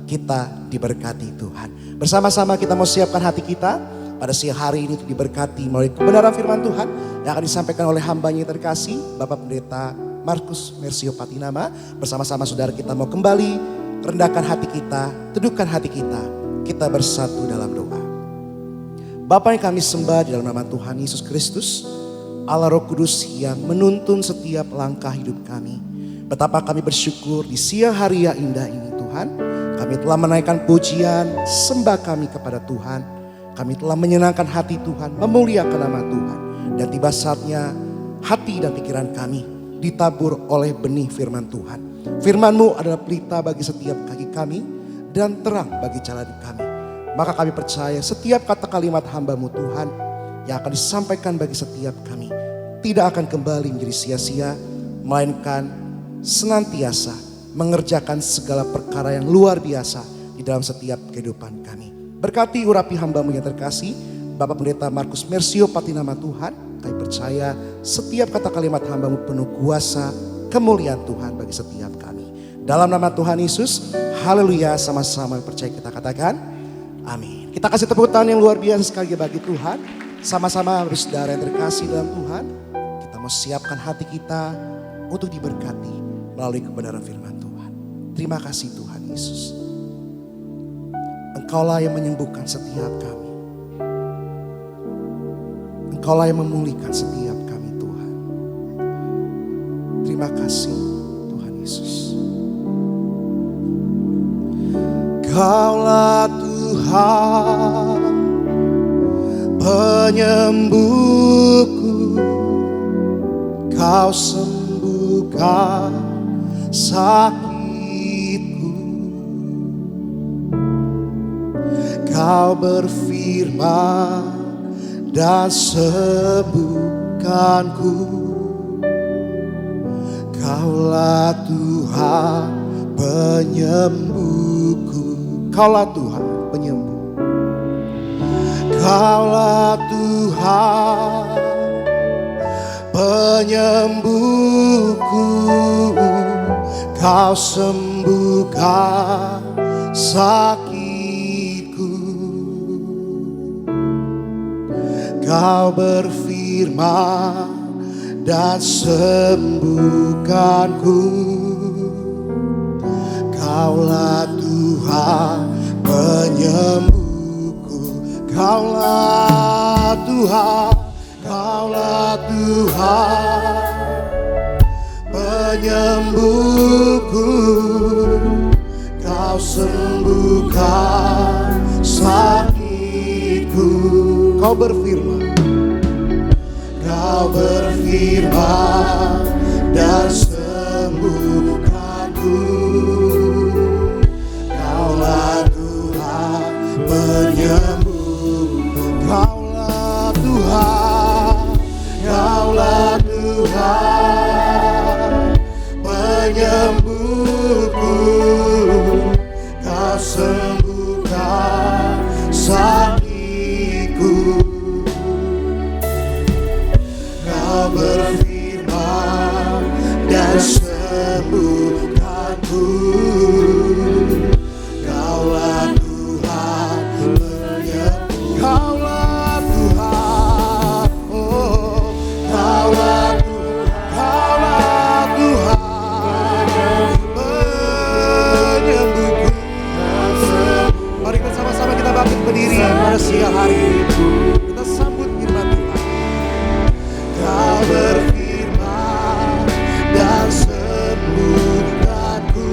kita diberkati Tuhan. Bersama-sama kita mau siapkan hati kita pada siang hari ini untuk diberkati melalui kebenaran firman Tuhan yang akan disampaikan oleh hambanya yang terkasih, Bapak Pendeta Markus Mersio Patinama. Bersama-sama saudara kita mau kembali rendahkan hati kita, teduhkan hati kita bersatu dalam doa. Bapa yang kami sembah di dalam nama Tuhan Yesus Kristus, Allah Roh Kudus yang menuntun setiap langkah hidup kami. Betapa kami bersyukur di siang hari yang indah ini Tuhan. Kami telah menaikkan pujian, sembah kami kepada Tuhan. Kami telah menyenangkan hati Tuhan, memuliakan nama Tuhan. Dan tiba saatnya hati dan pikiran kami ditabur oleh benih firman Tuhan. Firman-Mu adalah pelita bagi setiap kaki kami dan terang bagi jalan kami. Maka kami percaya setiap kata kalimat hamba-Mu Tuhan yang akan disampaikan bagi setiap kami tidak akan kembali menjadi sia-sia, melainkan senantiasa mengerjakan segala perkara yang luar biasa di dalam setiap kehidupan kami. Berkati urapi hamba-Mu yang terkasih, Bapak Pendeta Markus Mersio, pati nama Tuhan. Kami percaya setiap kata kalimat hamba-Mu penuh kuasa kemuliaan Tuhan bagi setiap kami. Dalam nama Tuhan Yesus, haleluya, sama-sama percaya kita katakan, amin. Kita kasih tepuk tangan yang luar biasa sekali bagi Tuhan. Sama-sama saudara yang terkasih dalam Tuhan, kita mau siapkan hati kita untuk diberkati melalui kebenaran firman Tuhan. Terima kasih Tuhan Yesus. Engkaulah yang menyembuhkan setiap kami. Engkaulah yang memulihkan setiap kami Tuhan. Terima kasih Tuhan Yesus. Kaulah Tuhan penyembuhku, Kau sembuhkan sakitku. Kau berfirman dan sembuhkanku. Kaulah Tuhan penyembuhku. Kaulah Tuhan penyembuh. Kaulah Tuhan penyembuhku. Kau sembuhkan sakitku. Kau berfirman dan sembuhkanku. Kaulah Tuhan penyembuhku. Kaulah Tuhan, Kaulah Tuhan penyembuhku. Kau sembuhkan sakitku. Kau berfirman, Kau berfirman dan sembuhkanku. Kaulah Tuhan penyembuh. Kaulah Tuhan, Kaulah Tuhan penyembuhku. Kau sembuhkan sakitku. Kau berfirman dan sembuhkanku. Kaulah Tuhan penyembuh. Kaulah Tuhan, oh, Kaulah Tuhan, Kaulah Tuhan penyembuhku. Mari bersama-sama kita bangkit berdiri pada siang hari ini. Kita sambut firman Tuhan. Kau berfirman dan sembuhkanku.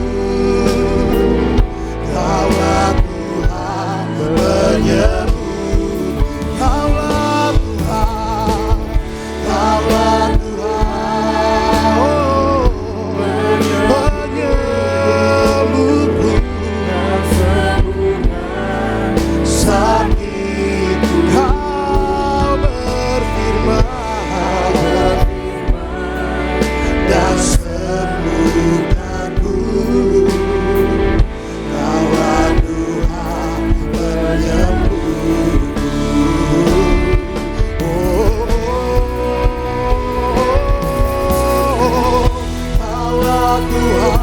Kaulah Tuhan penyembuh. Kaulah Tuhan, Kaulah Tuhan, oh, penyembuhku. Sakitku. Kau berfirman dan sembuhkanku. Kaulah Tuhan penyembuhku. Oh, Kaulah Tuhan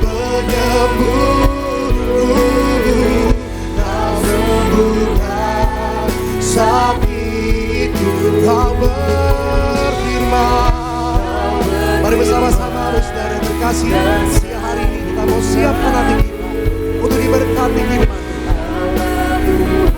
penyembuhku. Kau sembuhkan sakitku. Kau berfirman. Mari bersama-sama saudara yang terkasih, siang hari ini kita mau siapkan hati kita untuk diberkati firman Tuhan.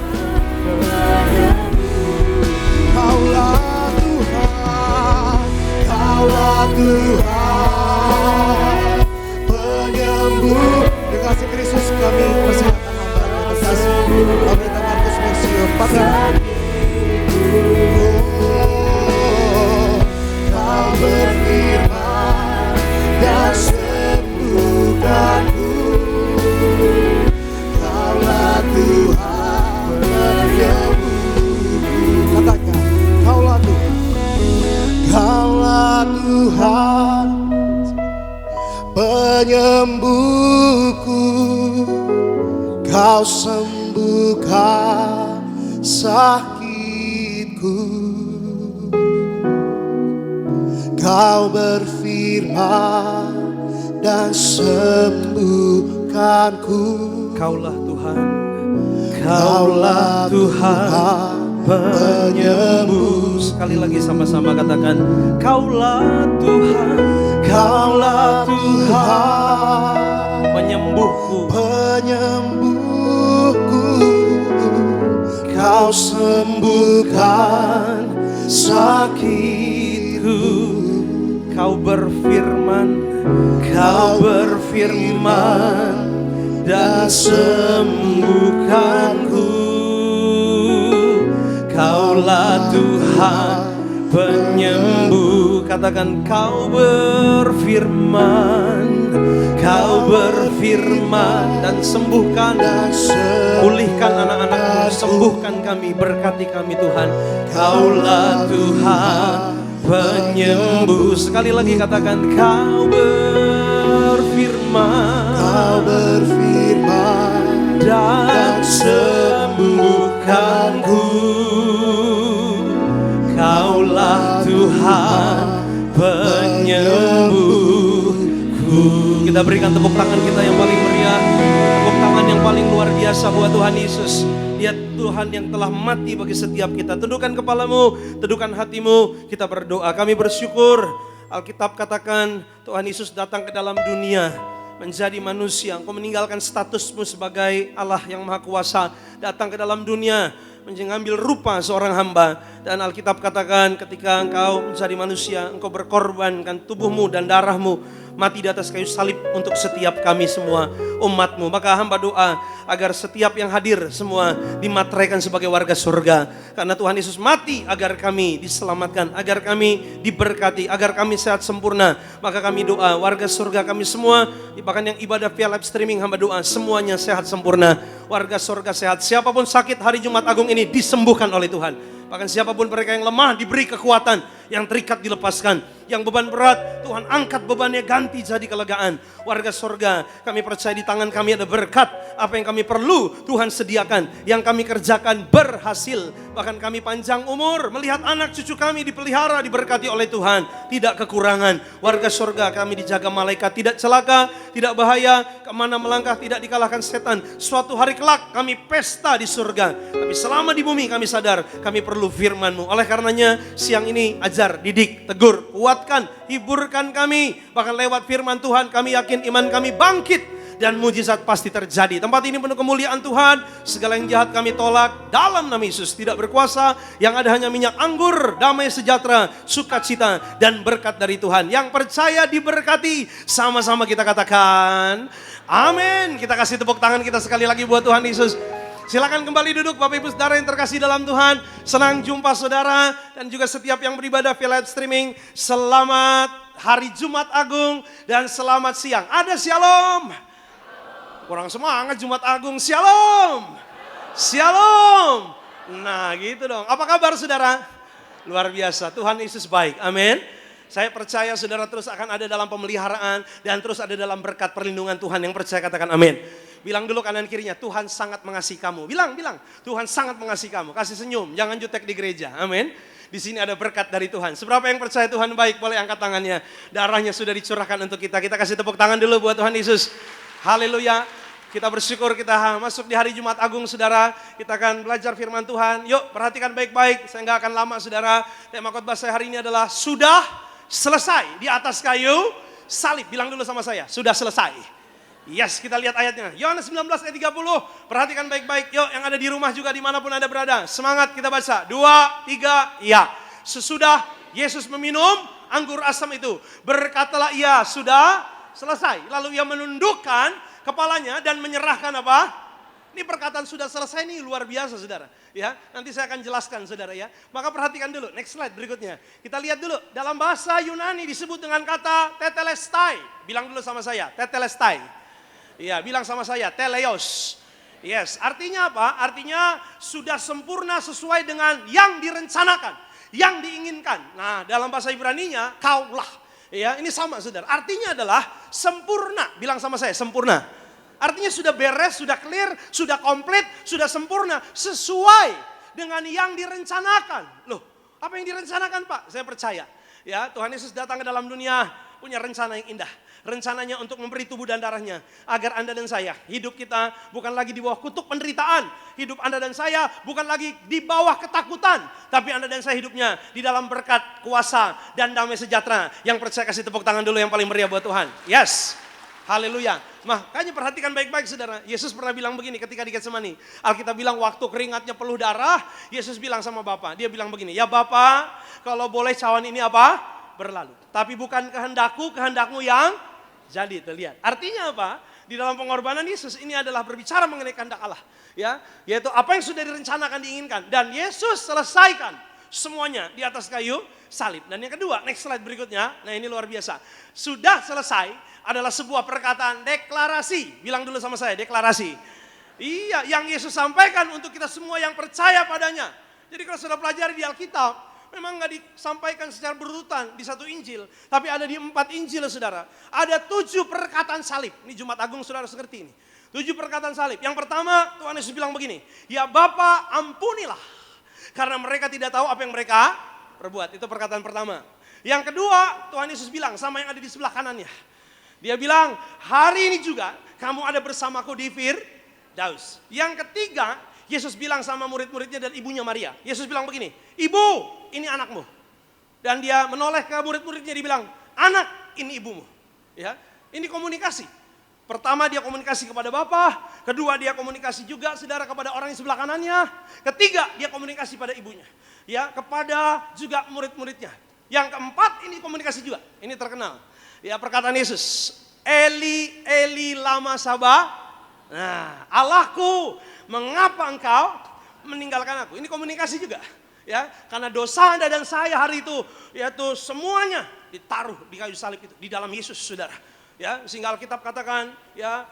Kaulah Tuhan, Kaulah Tuhan penyembuh. Terima kasih Kristus, kami persilakan hamba yang terkasih, Bapak Pendeta Markus Mersio, Pak. Kau berfirman dan sembuhkanku. Kau penyembuhku, Kau sembuhkan sakitku. Kau berfirman dan sembuhkanku. Kaulah Tuhan, Kaulah Tuhan penyembuh. Sekali lagi sama-sama katakan, Kaulah Tuhan, Kaulah Tuhan penyembuhku, penyembuhku. Kau sembuhkan sakitku. Kau berfirman, Kau berfirman dan sembuhkanku. Kaulah Tuhan penyembuh. Katakan, Kau berfirman, Kau berfirman dan sembuhkan. Pulihkan anak-anakmu, sembuhkan kami, berkati kami Tuhan. Kaulah Tuhan penyembuh. Sekali lagi katakan, Kau berfirman, Kau berfirman dan sembuhkanku. Kaulah Tuhan penyembuhku. Kita berikan tepuk tangan kita yang paling meriah, tepuk tangan yang paling luar biasa buat Tuhan Yesus. Dia Tuhan yang telah mati bagi setiap kita. Tundukkan kepalamu, tundukkan hatimu, kita berdoa. Kami bersyukur, Alkitab katakan Tuhan Yesus datang ke dalam dunia menjadi manusia. Engkau meninggalkan statusmu sebagai Allah yang Maha Kuasa, datang ke dalam dunia mengambil rupa seorang hamba. Dan Alkitab katakan ketika engkau menjadi manusia, engkau berkorbankan tubuhmu dan darahmu, mati di atas kayu salib untuk setiap kami semua umatmu. Maka hamba doa agar setiap yang hadir semua dimateraikan sebagai warga surga. Karena Tuhan Yesus mati agar kami diselamatkan, agar kami diberkati, agar kami sehat sempurna. Maka kami doa warga surga kami semua, bahkan yang ibadah via live streaming, hamba doa semuanya sehat sempurna. Warga surga sehat, siapapun sakit hari Jumat Agung ini disembuhkan oleh Tuhan. Bahkan siapapun mereka yang lemah diberi kekuatan, yang terikat dilepaskan, yang beban berat Tuhan angkat bebannya, ganti jadi kelegaan. Warga surga, kami percaya di tangan kami ada berkat. Apa yang kami perlu Tuhan sediakan, yang kami kerjakan berhasil. Bahkan kami panjang umur, melihat anak cucu kami dipelihara, diberkati oleh Tuhan, tidak kekurangan. Warga surga kami dijaga malaikat, tidak celaka, tidak bahaya, kemana melangkah tidak dikalahkan setan. Suatu hari kelak kami pesta di surga, tapi selama di bumi kami sadar kami perlu firman-Mu. Oleh karenanya siang ini ajar, didik, tegur, kuatkan, hiburkan kami. Bahkan lewat firman Tuhan kami yakin iman kami bangkit dan mujizat pasti terjadi. Tempat ini penuh kemuliaan Tuhan. Segala yang jahat kami tolak dalam nama Yesus. Tidak berkuasa, yang ada hanya minyak anggur, damai sejahtera, sukacita dan berkat dari Tuhan. Yang percaya diberkati. Sama-sama kita katakan amin. Kita kasih tepuk tangan kita sekali lagi buat Tuhan Yesus. Silakan kembali duduk Bapak Ibu Saudara yang terkasih dalam Tuhan. Senang jumpa saudara dan juga setiap yang beribadah via live streaming. Selamat hari Jumat Agung dan selamat siang. Ada shalom. Kurang semangat Jumat Agung. Shalom. Shalom. Nah gitu dong. Apa kabar saudara? Luar biasa. Tuhan Yesus baik. Amin. Saya percaya saudara terus akan ada dalam pemeliharaan dan terus ada dalam berkat perlindungan Tuhan. Yang percaya katakan amin. Bilang dulu kanan kirinya, Tuhan sangat mengasihi kamu. Bilang, Tuhan sangat mengasihi kamu. Kasih senyum, jangan jutek di gereja. Amin. Di sini ada berkat dari Tuhan. Seberapa yang percaya Tuhan baik, boleh angkat tangannya. Darahnya sudah dicurahkan untuk kita. Kita kasih tepuk tangan dulu buat Tuhan Yesus. Haleluya. Kita bersyukur kita masuk di hari Jumat Agung saudara. Kita akan belajar firman Tuhan. Yuk perhatikan baik-baik. Saya nggak akan lama saudara. Tema khotbah saya hari ini adalah sudah selesai di atas kayu salib. Bilang dulu sama saya, sudah selesai. Yes, kita lihat ayatnya. Yohanes 19 ayat 30. Perhatikan baik-baik. Yuk yang ada di rumah juga dimanapun Anda berada. Semangat kita baca. 2, 3, ya. Sesudah Yesus meminum anggur asam itu, berkatalah ia sudah selesai. Lalu ia menundukkan kepalanya dan menyerahkan apa? Ini perkataan sudah selesai ini luar biasa saudara. Ya, nanti saya akan jelaskan saudara ya. Maka perhatikan dulu, next slide berikutnya. Kita lihat dulu, dalam bahasa Yunani disebut dengan kata tetelestai. Bilang dulu sama saya, tetelestai. Iya, bilang sama saya, teleos. Yes, artinya apa? Artinya sudah sempurna sesuai dengan yang direncanakan, yang diinginkan. Nah, dalam bahasa Ibraninya, kaulah. Ya, ini sama saudara. Artinya adalah sempurna. Bilang sama saya, sempurna. Artinya sudah beres, sudah clear, sudah komplit, sudah sempurna. Sesuai dengan yang direncanakan. Loh, apa yang direncanakan Pak? Saya percaya. Ya, Tuhan Yesus datang ke dalam dunia punya rencana yang indah. Rencananya untuk memberi tubuh dan darahnya. Agar Anda dan saya, hidup kita bukan lagi di bawah kutuk penderitaan. Hidup Anda dan saya bukan lagi di bawah ketakutan. Tapi Anda dan saya hidupnya di dalam berkat, kuasa, dan damai sejahtera. Yang percaya kasih tepuk tangan dulu yang paling meriah buat Tuhan. Yes. Haleluya. Makanya perhatikan baik-baik saudara. Yesus pernah bilang begini ketika di Getsemani. Alkitab bilang waktu keringatnya peluh darah. Yesus bilang sama Bapa. Dia bilang begini. Ya Bapa, kalau boleh cawan ini apa? Berlalu. Tapi bukan kehendakku, kehendakmu yang jadi. Terlihat. Artinya apa? Di dalam pengorbanan Yesus ini adalah berbicara mengenai kehendak Allah. Ya, yaitu apa yang sudah direncanakan, diinginkan. Dan Yesus selesaikan semuanya di atas kayu salib. Dan yang kedua, next slide berikutnya. Nah ini luar biasa. Sudah selesai adalah sebuah perkataan deklarasi. Bilang dulu sama saya, deklarasi. Iya, yang Yesus sampaikan untuk kita semua yang percaya padanya. Jadi kalau sudah pelajari di Alkitab, memang nggak disampaikan secara berurutan di satu Injil. Tapi ada di 4 Injil saudara. Ada 7 perkataan salib. Ini Jumat Agung saudara seperti ini. 7 perkataan salib. Yang pertama Tuhan Yesus bilang begini. Ya Bapa ampunilah. Karena mereka tidak tahu apa yang mereka perbuat. Itu perkataan pertama. Yang kedua Tuhan Yesus bilang sama yang ada di sebelah kanannya. Dia bilang, hari ini juga kamu ada bersamaku di Firdaus. Yang ketiga, Yesus bilang sama murid-muridnya dan ibunya Maria. Yesus bilang begini, ibu, ini anakmu. Dan dia menoleh ke murid-muridnya, dia bilang, anak, ini ibumu. Ya, ini komunikasi. Pertama dia komunikasi kepada Bapa, kedua dia komunikasi juga saudara kepada orang yang sebelah kanannya, ketiga dia komunikasi pada ibunya. Ya, kepada juga murid-muridnya. Yang keempat ini komunikasi juga. Ini terkenal. Ya, perkataan Yesus, Eli, Eli lama sabah. Nah, Allahku, mengapa engkau meninggalkan aku? Ini komunikasi juga. Ya, karena dosa Anda dan saya hari itu, yaitu semuanya ditaruh di kayu salib itu, di dalam Yesus, saudara. Ya, sehingga Alkitab katakan, ya,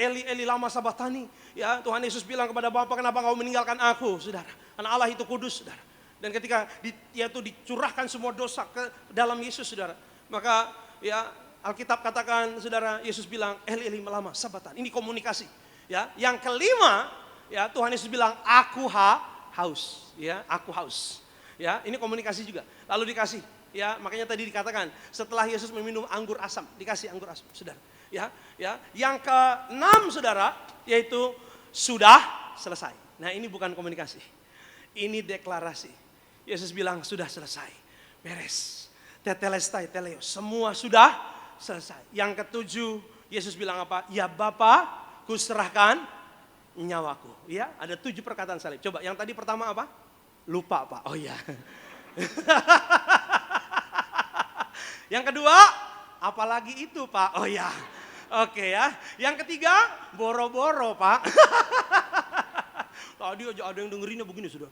Eli, Eli lama sabatani. Ya, Tuhan Yesus bilang kepada Bapa, kenapa engkau meninggalkan aku, saudara? Karena Allah itu kudus, saudara. Dan ketika yaitu dicurahkan semua dosa ke dalam Yesus, saudara, maka ya Alkitab katakan saudara, Yesus bilang Eli Eli lama sabatan. Ini komunikasi. Ya, yang kelima ya Tuhan Yesus bilang aku haus. Ya, aku haus. Ya, ini komunikasi juga. Lalu dikasih. Ya, makanya tadi dikatakan setelah Yesus meminum anggur asam, dikasih anggur asam, saudara. Ya, ya. Yang keenam saudara, yaitu sudah selesai. Nah, ini bukan komunikasi. Ini deklarasi. Yesus bilang sudah selesai. Beres. Tetelestai teleo. Semua sudah selesai. Yang ketujuh, Yesus bilang apa? Ya Bapa, kuserahkan nyawaku. Ya, ada 7 perkataan salib. Coba yang tadi pertama apa? Lupa Pak. Oh iya. Yang kedua, apalagi itu Pak? Oh ya. Oke ya. Yang ketiga, boro-boro Pak. Tadi aja ada yang dengerinnya begini sudah.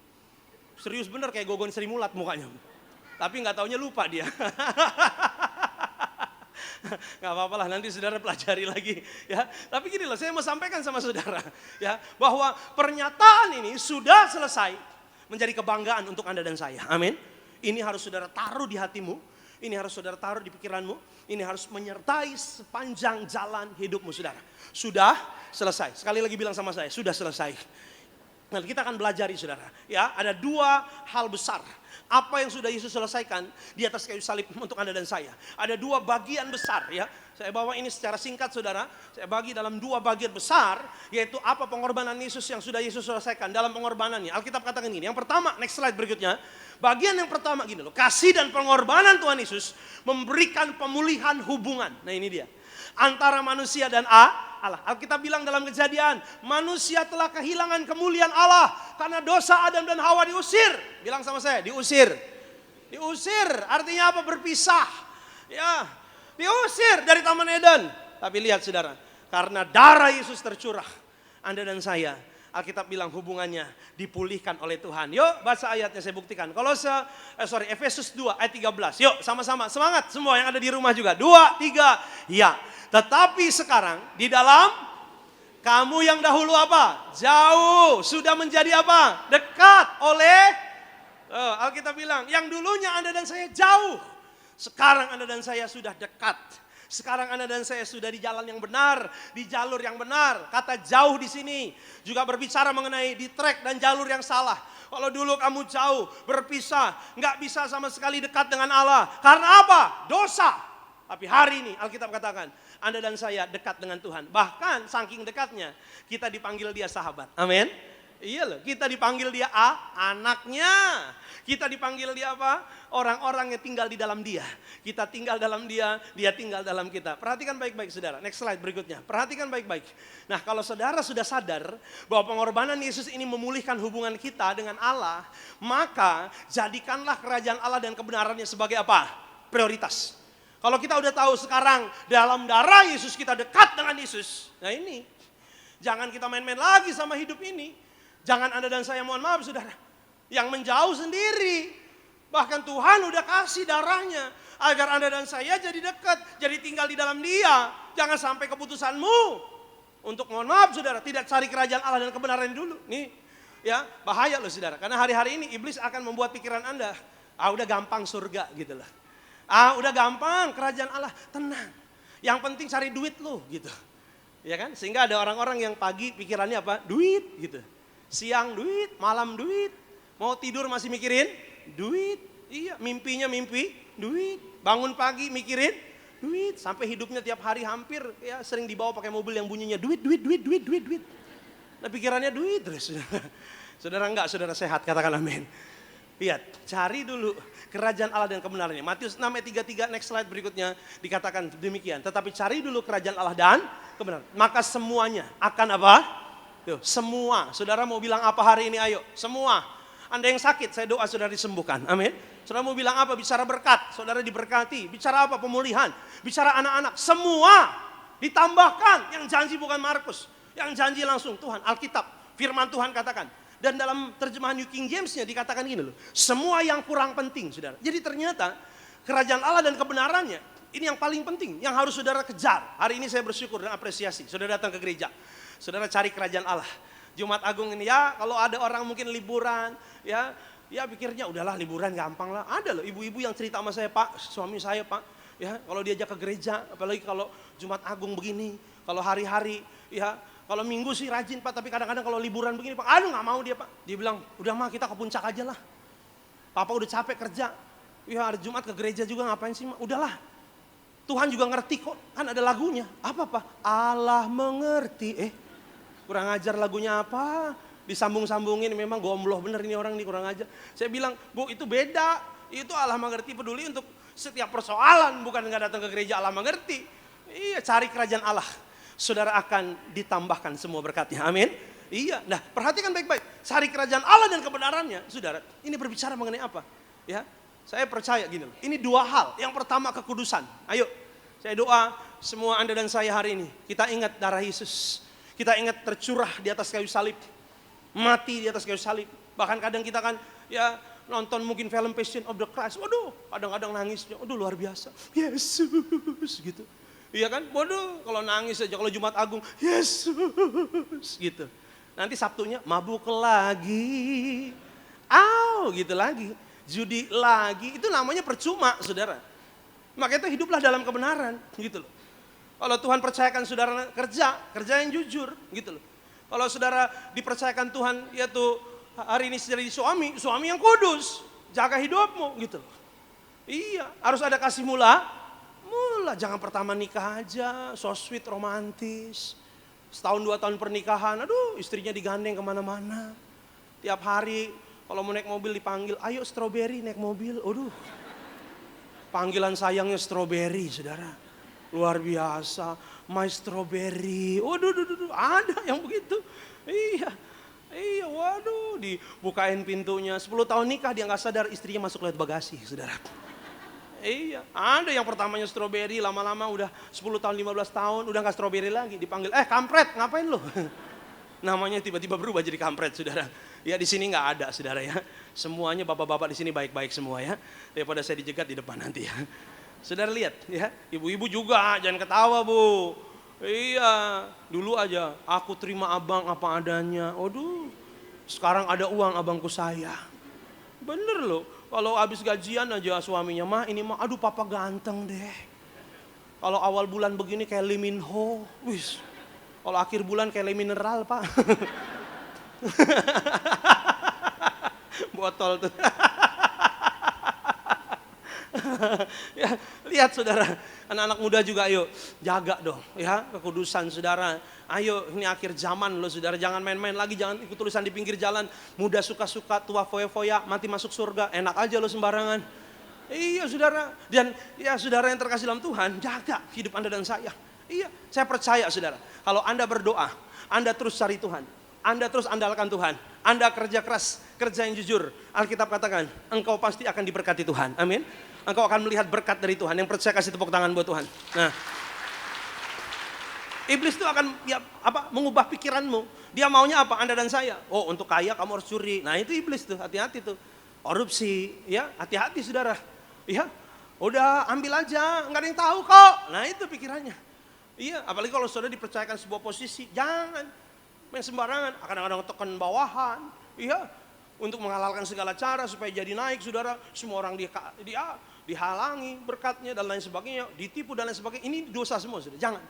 Serius bener kayak Gogon Sri Mulat mukanya. Tapi nggak taunya lupa dia. Nggak apa-apa lah, nanti saudara pelajari lagi. Ya, tapi gini loh, saya mau sampaikan sama saudara. Ya, bahwa pernyataan ini sudah selesai menjadi kebanggaan untuk Anda dan saya. Amin. Ini harus saudara taruh di hatimu. Ini harus saudara taruh di pikiranmu. Ini harus menyertai sepanjang jalan hidupmu saudara. Sudah selesai. Sekali lagi bilang sama saya, sudah selesai. Nah, kita akan belajar saudara. Ya, ada 2 hal besar. Apa yang sudah Yesus selesaikan di atas kayu salib untuk Anda dan saya. Ada 2 bagian besar ya. Saya bawa ini secara singkat saudara. Saya bagi dalam 2 bagian besar. Yaitu apa pengorbanan Yesus yang sudah Yesus selesaikan dalam pengorbanannya. Alkitab katakan ini. Yang pertama, next slide berikutnya. Bagian yang pertama gini loh. Kasih dan pengorbanan Tuhan Yesus memberikan pemulihan hubungan. Nah ini dia. Antara manusia dan Allah. Alkitab bilang dalam Kejadian, manusia telah kehilangan kemuliaan Allah karena dosa Adam dan Hawa diusir. Bilang sama saya, diusir. Diusir artinya apa? Berpisah. Ya, diusir dari Taman Eden. Tapi lihat saudara, karena darah Yesus tercurah, Anda dan saya, Alkitab bilang hubungannya dipulihkan oleh Tuhan. Yuk baca ayatnya saya buktikan. Efesus 2 ayat 13. Yuk sama-sama semangat semua yang ada di rumah juga. 2, 3, ya. Tetapi sekarang di dalam kamu yang dahulu apa? Jauh. Sudah menjadi apa? Dekat oleh Alkitab bilang yang dulunya Anda dan saya jauh. Sekarang Anda dan saya sudah dekat. Sekarang Anda dan saya sudah di jalan yang benar, di jalur yang benar. Kata jauh di sini juga berbicara mengenai di trek dan jalur yang salah. Kalau dulu kamu jauh, berpisah, nggak bisa sama sekali dekat dengan Allah. Karena apa? Dosa. Tapi hari ini Alkitab katakan, Anda dan saya dekat dengan Tuhan. Bahkan saking dekatnya, kita dipanggil dia sahabat. Amin. Iya loh, kita dipanggil dia anaknya. Kita dipanggil dia apa? Orang-orang yang tinggal di dalam dia. Kita tinggal dalam dia, dia tinggal dalam kita. Perhatikan baik-baik saudara. Next slide berikutnya. Perhatikan baik-baik. Nah, kalau saudara sudah sadar bahwa pengorbanan Yesus ini memulihkan hubungan kita dengan Allah, maka jadikanlah kerajaan Allah dan kebenarannya sebagai apa? Prioritas. Kalau kita udah tahu sekarang dalam darah Yesus kita dekat dengan Yesus. Nah ini, jangan kita main-main lagi sama hidup ini. Jangan Anda dan saya, mohon maaf saudara, yang menjauh sendiri. Bahkan Tuhan udah kasih darahnya agar Anda dan saya jadi dekat, jadi tinggal di dalam dia. Jangan sampai keputusanmu untuk, mohon maaf saudara, tidak cari kerajaan Allah dan kebenaran dulu. Nih ya, bahaya loh saudara. Karena hari-hari ini iblis akan membuat pikiran Anda, udah gampang surga gitu lah. Udah gampang kerajaan Allah, tenang. Yang penting cari duit lo gitu. Ya kan? Sehingga ada orang-orang yang pagi pikirannya apa? Duit gitu. Siang duit, malam duit. Mau tidur masih mikirin duit. Iya, mimpinya mimpi duit. Bangun pagi mikirin duit. Sampai hidupnya tiap hari hampir ya sering dibawa pakai mobil yang bunyinya duit. Nah pikirannya duit terus. Saudara enggak, saudara sehat, katakan amin. Lihat, cari dulu kerajaan Allah dan kebenarannya. Matius 6 ayat 33, next slide berikutnya dikatakan demikian. Tetapi cari dulu kerajaan Allah dan kebenaran. Maka semuanya akan apa? Tuh, semua. Saudara mau bilang apa hari ini? Ayo, semua. Anda yang sakit, saya doa saudara disembuhkan. Amin. Saudara mau bilang apa? Bicara berkat, saudara diberkati. Bicara apa? Pemulihan. Bicara anak-anak. Semua ditambahkan. Yang janji bukan Markus. Yang janji langsung Tuhan. Alkitab, firman Tuhan katakan. Dan dalam terjemahan New King James-nya dikatakan gini loh. Semua yang kurang penting, saudara. Jadi ternyata kerajaan Allah dan kebenarannya, ini yang paling penting. Yang harus saudara kejar. Hari ini saya bersyukur dan apresiasi. Saudara datang ke gereja. Saudara cari kerajaan Allah. Jumat Agung ini ya, kalau ada orang mungkin liburan, ya pikirnya udahlah liburan gampang lah. Ada loh ibu-ibu yang cerita sama saya, Pak, suami saya Pak, ya kalau diajak ke gereja, apalagi kalau Jumat Agung begini, kalau hari-hari, ya kalau minggu sih rajin Pak, tapi kadang-kadang kalau liburan begini Pak, aduh nggak mau dia Pak. Dia bilang, udah mah kita ke puncak aja lah. Papa udah capek kerja, ya hari Jumat ke gereja juga ngapain sih Mak, udahlah. Tuhan juga ngerti kok, kan ada lagunya. Apa Pak? Allah mengerti. Kurang ajar lagunya apa? Disambung-sambungin, memang gombloh bener ini orang nih, kurang ajar. Saya bilang, Bu itu beda. Itu Allah mengerti peduli untuk setiap persoalan. Bukan nggak datang ke gereja Allah mengerti. Iya, cari kerajaan Allah. Saudara akan ditambahkan semua berkatnya. Amin. Iya, nah perhatikan baik-baik. Cari kerajaan Allah dan kebenarannya. Saudara, ini berbicara mengenai apa? Ya, saya percaya gini loh. Ini dua hal. Yang pertama kekudusan. Ayo, saya doa semua Anda dan saya hari ini. Kita ingat darah Yesus. Kita ingat tercurah di atas kayu salib. Mati di atas kayu salib. Bahkan kadang kita kan ya nonton mungkin film Passion of the Christ. Waduh, kadang-kadang nangisnya. Waduh luar biasa. Yesus gitu. Iya kan? Waduh, kalau nangis aja kalau Jumat Agung, Yesus gitu. Nanti Sabtunya mabuk lagi. Gitu lagi. Judi lagi. Itu namanya percuma, saudara. Maka itu hiduplah dalam kebenaran, gitu loh. Kalau Tuhan percayakan saudara kerja yang jujur, gitu loh. Kalau saudara dipercayakan Tuhan, yaitu hari ini jadi suami yang kudus, jaga hidupmu, gitu loh. Iya, harus ada kasih mula, jangan pertama nikah aja, so sweet, romantis. Setahun 2 tahun pernikahan, aduh istrinya digandeng kemana-mana. Tiap hari kalau mau naik mobil dipanggil, ayo strawberry naik mobil, aduh. Panggilan sayangnya strawberry, saudara. Luar biasa, my strawberry. Waduh, ada yang begitu. Iya, waduh, dibukain pintunya. 10 tahun nikah dia nggak sadar istrinya masuk lewat bagasi, saudara. Iya, ada yang pertamanya strawberry, lama-lama udah 10 tahun, 15 tahun, udah nggak strawberry lagi. Dipanggil, kampret, ngapain lo? Namanya tiba-tiba berubah jadi kampret, saudara. Ya di sini nggak ada, saudara ya. Semuanya bapak-bapak di sini baik-baik semua ya. Daripada saya dijegat di depan nanti ya. Saudara lihat ya, ibu-ibu juga jangan ketawa Bu. Iya, dulu aja aku terima abang apa adanya. Aduh, sekarang ada uang abangku saya. Bener loh, kalau habis gajian aja suaminya, mah ini mah, aduh papa ganteng deh. Kalau awal bulan begini kayak Lee Min Ho, wis. Kalau akhir bulan kayak Lee Mineral pak. Botol tuh. Ya, lihat saudara, anak-anak muda juga ayo jaga dong ya kekudusan saudara. Ayo ini akhir zaman loh saudara, jangan main-main lagi, jangan ikut tulisan di pinggir jalan. Muda suka-suka, tua foya-foya, mati masuk surga. Enak aja lo sembarangan. Iya saudara, dan ya saudara yang terkasih dalam Tuhan, jaga hidup Anda dan saya. Iya, saya percaya saudara, kalau Anda berdoa, Anda terus cari Tuhan, Anda terus andalkan Tuhan, Anda kerja keras, kerja yang jujur. Alkitab katakan, engkau pasti akan diberkati Tuhan. Amin. Engkau akan melihat berkat dari Tuhan. Yang percaya kasih tepuk tangan buat Tuhan. Nah, iblis itu akan ya, mengubah pikiranmu. Dia maunya apa? Anda dan saya. Oh, untuk kaya kamu harus curi. Nah, itu iblis tuh, hati-hati tuh. Korupsi, ya, hati-hati saudara. Ya, udah ambil aja, nggak ada yang tahu kok. Nah, itu pikirannya. Iya, apalagi kalau saudara dipercayakan sebuah posisi, jangan main sembarangan. Kadang-kadang tekan bawahan. Iya, untuk menghalalkan segala cara supaya jadi naik, saudara. Semua orang dihalangi berkatnya dan lain sebagainya, ditipu dan lain sebagainya. Ini dosa semua, saudara. Jangan.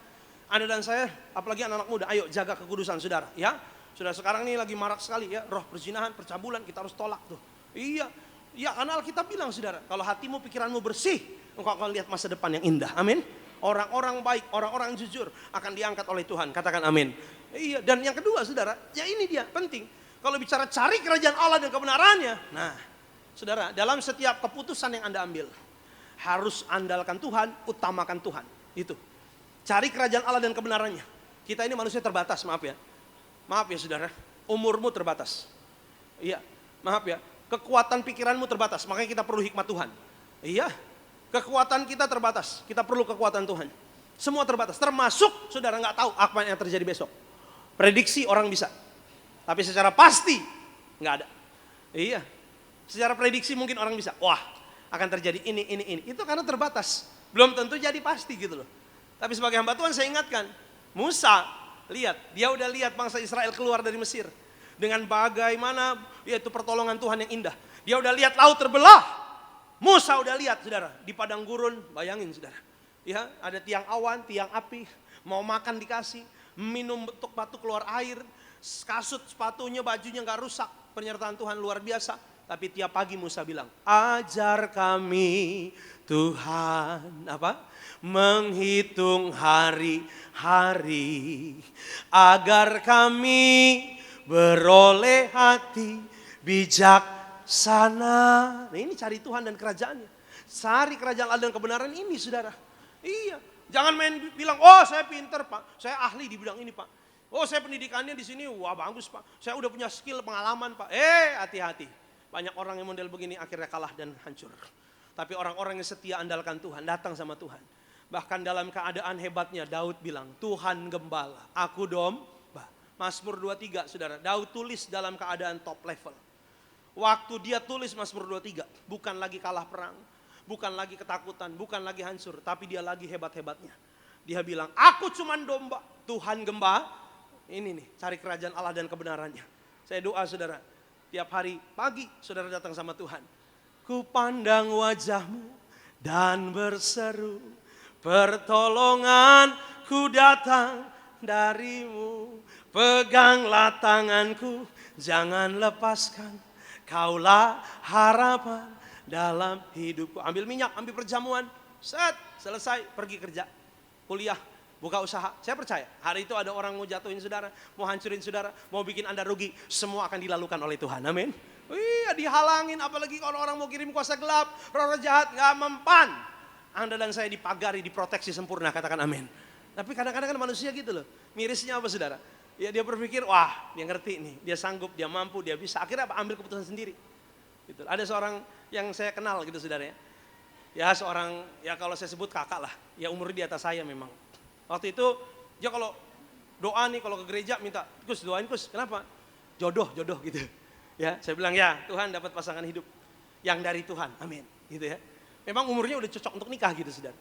Anda dan saya, apalagi anak-anak muda, ayo jaga kekudusan saudara. Ya, saudara sekarang ini lagi marak sekali ya, roh perzinahan, percabulan, kita harus tolak tuh. Iya, ya karena Alkitab bilang saudara, kalau hatimu, pikiranmu bersih, engkau akan lihat masa depan yang indah. Amin. Orang-orang baik, orang-orang jujur akan diangkat oleh Tuhan. Katakan amin. Iya, dan yang kedua saudara, ya ini dia penting. Kalau bicara cari kerajaan Allah dan kebenarannya, nah saudara, dalam setiap keputusan yang Anda ambil, harus andalkan Tuhan, utamakan Tuhan. Itu. Cari kerajaan Allah dan kebenarannya. Kita ini manusia terbatas, maaf ya. Maaf ya saudara, umurmu terbatas. Iya, maaf ya. Kekuatan pikiranmu terbatas, makanya kita perlu hikmat Tuhan. Iya, kekuatan kita terbatas, kita perlu kekuatan Tuhan. Semua terbatas, termasuk saudara nggak tahu apa yang terjadi besok. Prediksi orang bisa, tapi secara pasti nggak ada. Iya, secara prediksi mungkin orang bisa. Wah, akan terjadi ini. Itu karena terbatas, belum tentu jadi pasti gitu loh. Tapi sebagai hamba Tuhan saya ingatkan, Musa lihat, dia udah lihat bangsa Israel keluar dari Mesir. Dengan bagaimana yaitu pertolongan Tuhan yang indah. Dia udah lihat laut terbelah. Musa udah lihat saudara, di padang gurun, bayangin saudara. Ya, ada tiang awan, tiang api, mau makan dikasih, minum batuk keluar air, kasut sepatunya, bajunya gak rusak. Penyertaan Tuhan luar biasa. Tapi tiap pagi Musa bilang, ajar kami Tuhan menghitung hari-hari agar kami beroleh hati bijaksana. Nah ini cari Tuhan dan kerajaannya. Cari kerajaan Allah dan kebenaran ini saudara. Iya, jangan main bilang, oh saya pinter pak, saya ahli di bidang ini pak. Oh saya pendidikannya di sini, wah bagus pak. Saya udah punya skill pengalaman pak. Hati-hati. Banyak orang yang model begini akhirnya kalah dan hancur. Tapi orang-orang yang setia andalkan Tuhan, datang sama Tuhan. Bahkan dalam keadaan hebatnya Daud bilang, Tuhan gembala, aku domba. Mazmur 23 saudara, Daud tulis dalam keadaan top level. Waktu dia tulis Mazmur 23, bukan lagi kalah perang, bukan lagi ketakutan, bukan lagi hancur, tapi dia lagi hebat-hebatnya. Dia bilang, aku cuman domba, Tuhan gembala. Ini nih, cari kerajaan Allah dan kebenarannya. Saya doa saudara, tiap hari pagi saudara datang sama Tuhan. Ku pandang wajahmu dan berseru, pertolonganku datang darimu. Peganglah tanganku, jangan lepaskan. Kaulah harapan dalam hidupku. Ambil minyak, ambil perjamuan, selesai, pergi kerja, kuliah, buka usaha. Saya percaya hari itu ada orang mau jatuhin saudara, mau hancurin saudara, mau bikin Anda rugi. Semua akan dilakukan oleh Tuhan, amin. Iya, dihalangin, apalagi kalau orang mau kirim kuasa gelap, roh jahat, gak mempan. Anda dan saya dipagari, diproteksi sempurna, katakan amin. Tapi kadang-kadang kan manusia gitu loh, mirisnya apa saudara? Ya dia berpikir, wah dia ngerti nih, dia sanggup, dia mampu, dia bisa. Akhirnya apa? Ambil keputusan sendiri. Gitu. Ada seorang yang saya kenal gitu saudara ya. Ya seorang, ya kalau saya sebut kakak lah, ya umurnya di atas saya memang. Waktu itu dia kalau doa nih, kalau ke gereja minta, Kus doain Kus, kenapa? Jodoh gitu. Ya saya bilang ya Tuhan dapat pasangan hidup yang dari Tuhan, amin. Gitu ya. Memang umurnya udah cocok untuk nikah gitu saudara.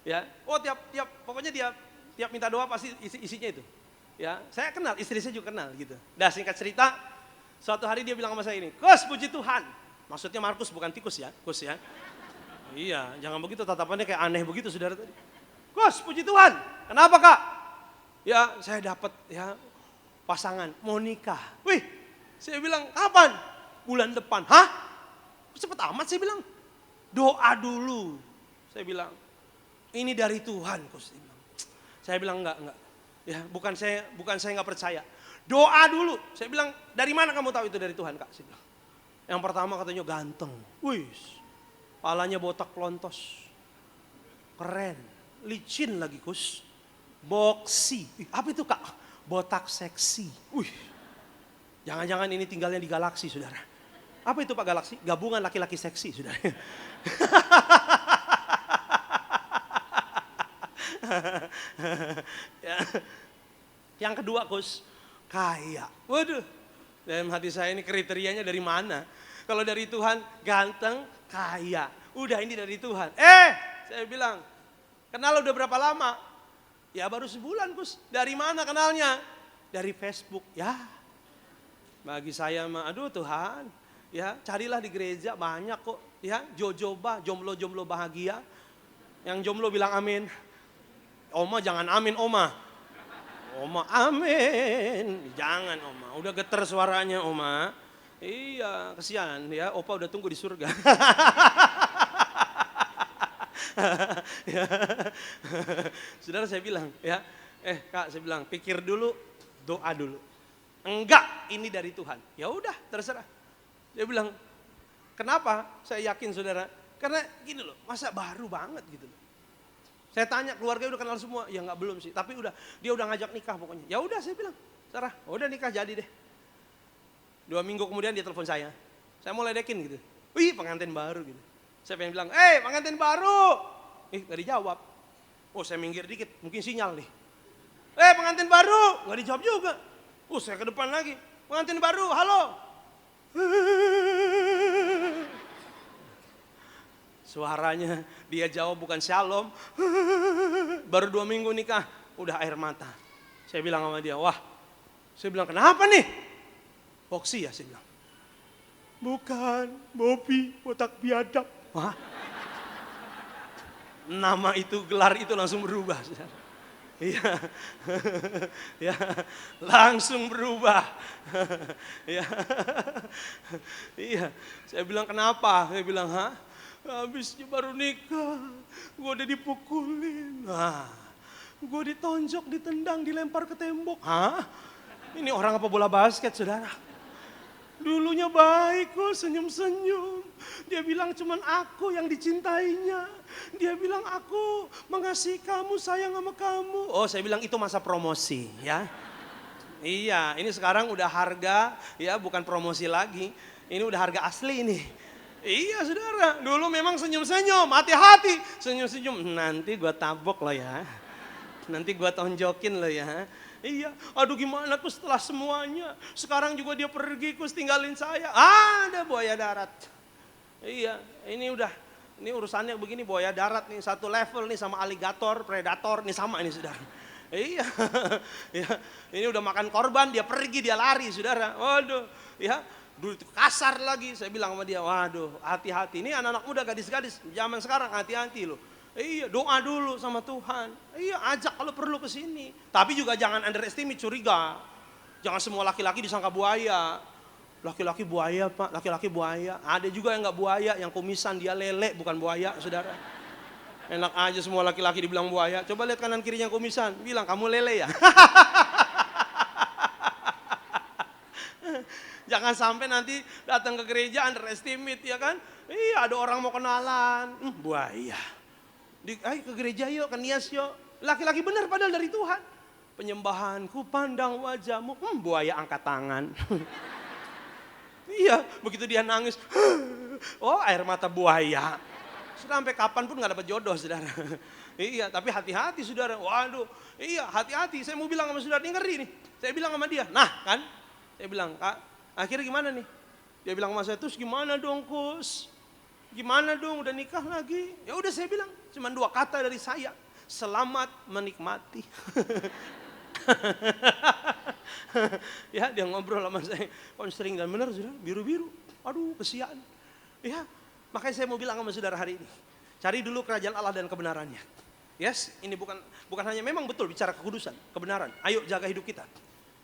Ya, oh tiap pokoknya dia tiap minta doa pasti isinya itu. Ya, saya kenal, istri saya juga kenal gitu. Dah singkat cerita, suatu hari dia bilang sama saya ini, Kus puji Tuhan, Maksudnya Markus bukan tikus ya, Kus ya. Iya, jangan begitu tatapannya kayak aneh begitu saudara tadi. Kus, puji Tuhan. Kenapa kak? Ya saya dapat ya pasangan mau nikah. Wih, saya bilang kapan? Bulan depan. Hah? Cepet amat saya bilang. Doa dulu. Saya bilang ini dari Tuhan Kus. Saya bilang enggak. Ya bukan saya nggak percaya. Doa dulu. Saya bilang dari mana kamu tahu itu dari Tuhan kak? Saya bilang. Yang pertama katanya ganteng. Wih, palanya botak pelontos. Keren. Licin lagi Kus. Boksi. Apa itu kak? Botak seksi. Wih. Jangan-jangan ini tinggalnya di galaksi saudara. Apa itu pak galaksi? Gabungan laki-laki seksi saudara. Ya. Yang kedua Kus. Kaya. Waduh. Dalam hati saya ini kriterianya dari mana? Kalau dari Tuhan ganteng, kaya. Udah ini dari Tuhan. Saya bilang, kenal udah berapa lama? Ya baru sebulan Kus. Dari mana kenalnya? Dari Facebook. Ya, bagi saya mah, aduh Tuhan. Ya, carilah di gereja banyak kok. Ya, jojoba, jomblo-jomblo bahagia. Yang jomblo bilang amin. Oma jangan amin Oma. Oma amin. Jangan Oma. Udah geter suaranya Oma. Iya, kesian ya, opa udah tunggu di surga. Ya. Saudara saya bilang, ya, kak saya bilang, pikir dulu, doa dulu. Enggak, ini dari Tuhan. Ya udah, terserah. Dia bilang, kenapa? Saya yakin saudara, karena gini loh, masa baru banget gitu loh. Saya tanya keluarga udah kenal semua, ya nggak belum sih, tapi udah dia udah ngajak nikah pokoknya. Ya udah saya bilang, Sarah, udah nikah jadi deh. 2 minggu kemudian dia telepon saya mau ledekin gitu. Wih pengantin baru gitu. Saya pengen bilang, pengantin baru. Gak dijawab. Oh saya minggir dikit, mungkin sinyal nih. Pengantin baru, gak dijawab juga. Saya ke depan lagi, pengantin baru, halo. Suaranya dia jawab bukan shalom. Baru 2 minggu nikah, udah air mata. Saya bilang sama dia, wah. Saya bilang kenapa nih? Boksi ya, saya bilang. Bukan, Bobi, botak biadab. Wah. Nama itu, gelar itu langsung berubah. Iya, ya, langsung berubah. Ya, iya. Saya bilang kenapa? Saya bilang, habisnya baru nikah, gue udah dipukulin. Gue ditonjok, ditendang, dilempar ke tembok. Ini orang apa bola basket, saudara? Dulunya baik kok, senyum-senyum. Dia bilang cuman aku yang dicintainya. Dia bilang aku mengasihi kamu, sayang sama kamu. Oh saya bilang itu masa promosi ya. Iya ini sekarang udah harga ya bukan promosi lagi. Ini udah harga asli ini. Iya saudara, dulu memang senyum-senyum, hati-hati. Senyum-senyum, nanti gua tabok lo ya. Nanti gua tonjokin lo ya. Iya, aduh gimana Kus setelah semuanya. Sekarang juga dia pergi Kus tinggalin saya. Ada buaya darat. Iya, ini urusannya begini buaya darat nih. Satu level nih sama aligator, predator nih sama ini saudara. Iya, ya, ini udah makan korban dia pergi dia lari saudara. Waduh, ya dulu itu kasar lagi. Saya bilang sama dia, waduh hati-hati. Ini anak-anak muda gadis-gadis zaman sekarang hati-hati loh. Iya doa dulu sama Tuhan. Iya ajak kalau perlu ke sini. Tapi juga jangan underestimate curiga. Jangan semua laki-laki disangka buaya. Laki-laki buaya pak, laki-laki buaya. Ada juga yang nggak buaya, yang kumisan dia lele bukan buaya saudara. Enak aja semua laki-laki dibilang buaya. Coba lihat kanan kirinya kumisan, bilang kamu lele ya. Jangan sampai nanti datang ke gereja underestimate ya kan. Iya ada orang mau kenalan, buaya. Ayo ke gereja yuk, ke Nias yuk. Laki-laki benar padahal dari Tuhan. Penyembahanku pandang wajahmu. Buaya angkat tangan. Iya, begitu dia nangis. Oh air mata buaya. Sudah sampai kapan pun gak dapat jodoh saudara. Iya, tapi hati-hati saudara. Waduh, iya hati-hati. Saya mau bilang sama saudara, ini ngeri nih. Saya bilang sama dia, nah kan. Saya bilang, kak akhirnya gimana nih? Dia bilang sama saya, terus gimana dong Kus? Gimana dong udah nikah lagi? Ya udah saya bilang, cuma 2 kata dari saya. Selamat menikmati. Ya dia ngobrol sama saya. Konseling dan benar sudah biru-biru. Aduh kesian. Ya, makanya saya mau bilang sama saudara hari ini. Cari dulu kerajaan Allah dan kebenarannya. Yes, ini bukan hanya memang betul bicara kekudusan, kebenaran. Ayo jaga hidup kita.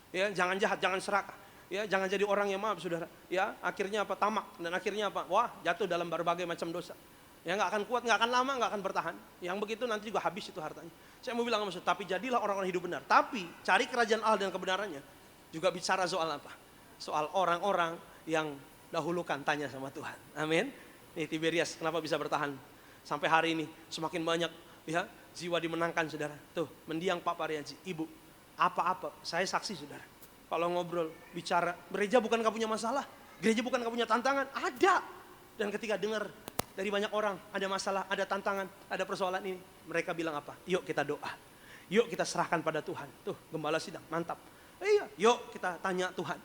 Ya, jangan jahat, jangan serakah. Ya, jangan jadi orang yang maaf saudara. Ya, akhirnya apa? Tamak dan akhirnya apa? Wah, jatuh dalam berbagai macam dosa. Ya, nggak akan kuat, nggak akan lama, nggak akan bertahan. Yang begitu nanti juga habis itu hartanya. Saya mau bilang sama saudara, tapi jadilah orang-orang hidup benar. Tapi cari kerajaan Allah dan kebenarannya. Juga bicara soal apa? Soal orang-orang yang dahulukan tanya sama Tuhan. Amin. Nih Tiberias, kenapa bisa bertahan sampai hari ini? Semakin banyak ya jiwa dimenangkan saudara. Tuh, mendiang Pak Parianji, Ibu. Apa-apa, saya saksi saudara. Kalau ngobrol, bicara, gereja bukan gak punya masalah. Gereja bukan gak punya tantangan, ada. Dan ketika dengar dari banyak orang, ada masalah, ada tantangan, ada persoalan ini. Mereka bilang apa? Yuk kita doa. Yuk kita serahkan pada Tuhan. Tuh, gembala sidang, mantap. Iya, yuk kita tanya Tuhan.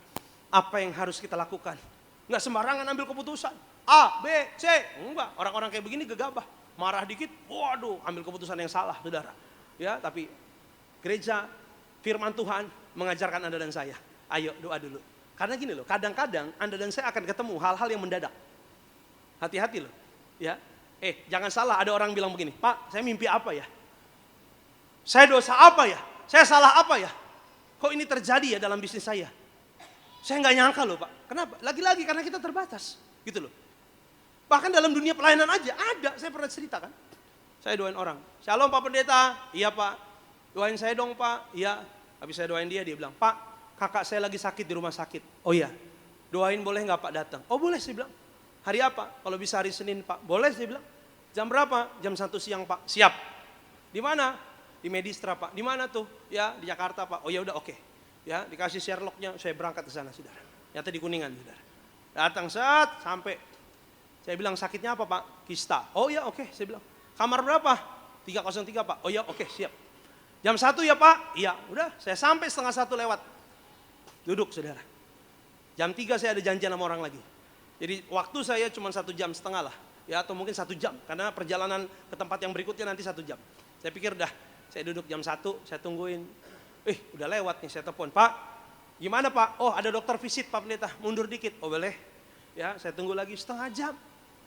Apa yang harus kita lakukan? Nggak sembarangan ambil keputusan. A, B, C. Enggak, orang-orang kayak begini gegabah. Marah dikit, waduh, ambil keputusan yang salah, saudara. Ya, tapi gereja, firman Tuhan mengajarkan Anda dan saya. Ayo doa dulu. Karena gini loh, kadang-kadang Anda dan saya akan ketemu hal-hal yang mendadak. Hati-hati loh. Ya, jangan salah, ada orang bilang begini, Pak, saya mimpi apa ya? Saya dosa apa ya? Saya salah apa ya? Kok ini terjadi ya dalam bisnis saya? Saya nggak nyangka loh Pak. Kenapa? Lagi-lagi karena kita terbatas. Gitu loh. Bahkan dalam dunia pelayanan aja ada. Saya pernah cerita kan. Saya doain orang. Shalom Pak Pendeta. Iya Pak. Doain saya dong Pak. Iya. Habis saya doain dia bilang, Pak kakak saya lagi sakit di rumah sakit. Oh iya. Doain boleh nggak Pak datang? Oh boleh saya bilang. Hari apa? Kalau bisa hari Senin Pak. Boleh saya bilang. Jam berapa? Jam 1 siang Pak. Siap. Di mana? Di Medistra Pak. Di mana tuh? Ya di Jakarta Pak. Oh ya udah oke. Ya dikasih Sherlocknya. Saya berangkat ke sana saudara. Nyata di Kuningan saudara. Datang saat sampai. Saya bilang sakitnya apa Pak? Kista. Oh ya oke saya bilang. Kamar berapa? 303 Pak. Oh ya oke siap. Jam 1 ya Pak? Iya udah saya sampai 1:30 lewat. Duduk saudara. Jam 3 saya ada janjian sama orang lagi. Jadi waktu saya cuma 1,5 jam lah. Ya atau mungkin 1 jam. Karena perjalanan ke tempat yang berikutnya nanti 1 jam. Saya pikir dah saya duduk jam 1 saya tungguin. Udah lewat nih saya telepon. Pak gimana Pak? Oh ada dokter visit Pak Pendeta. Mundur dikit. Oh boleh. Ya saya tunggu lagi 1/2 jam.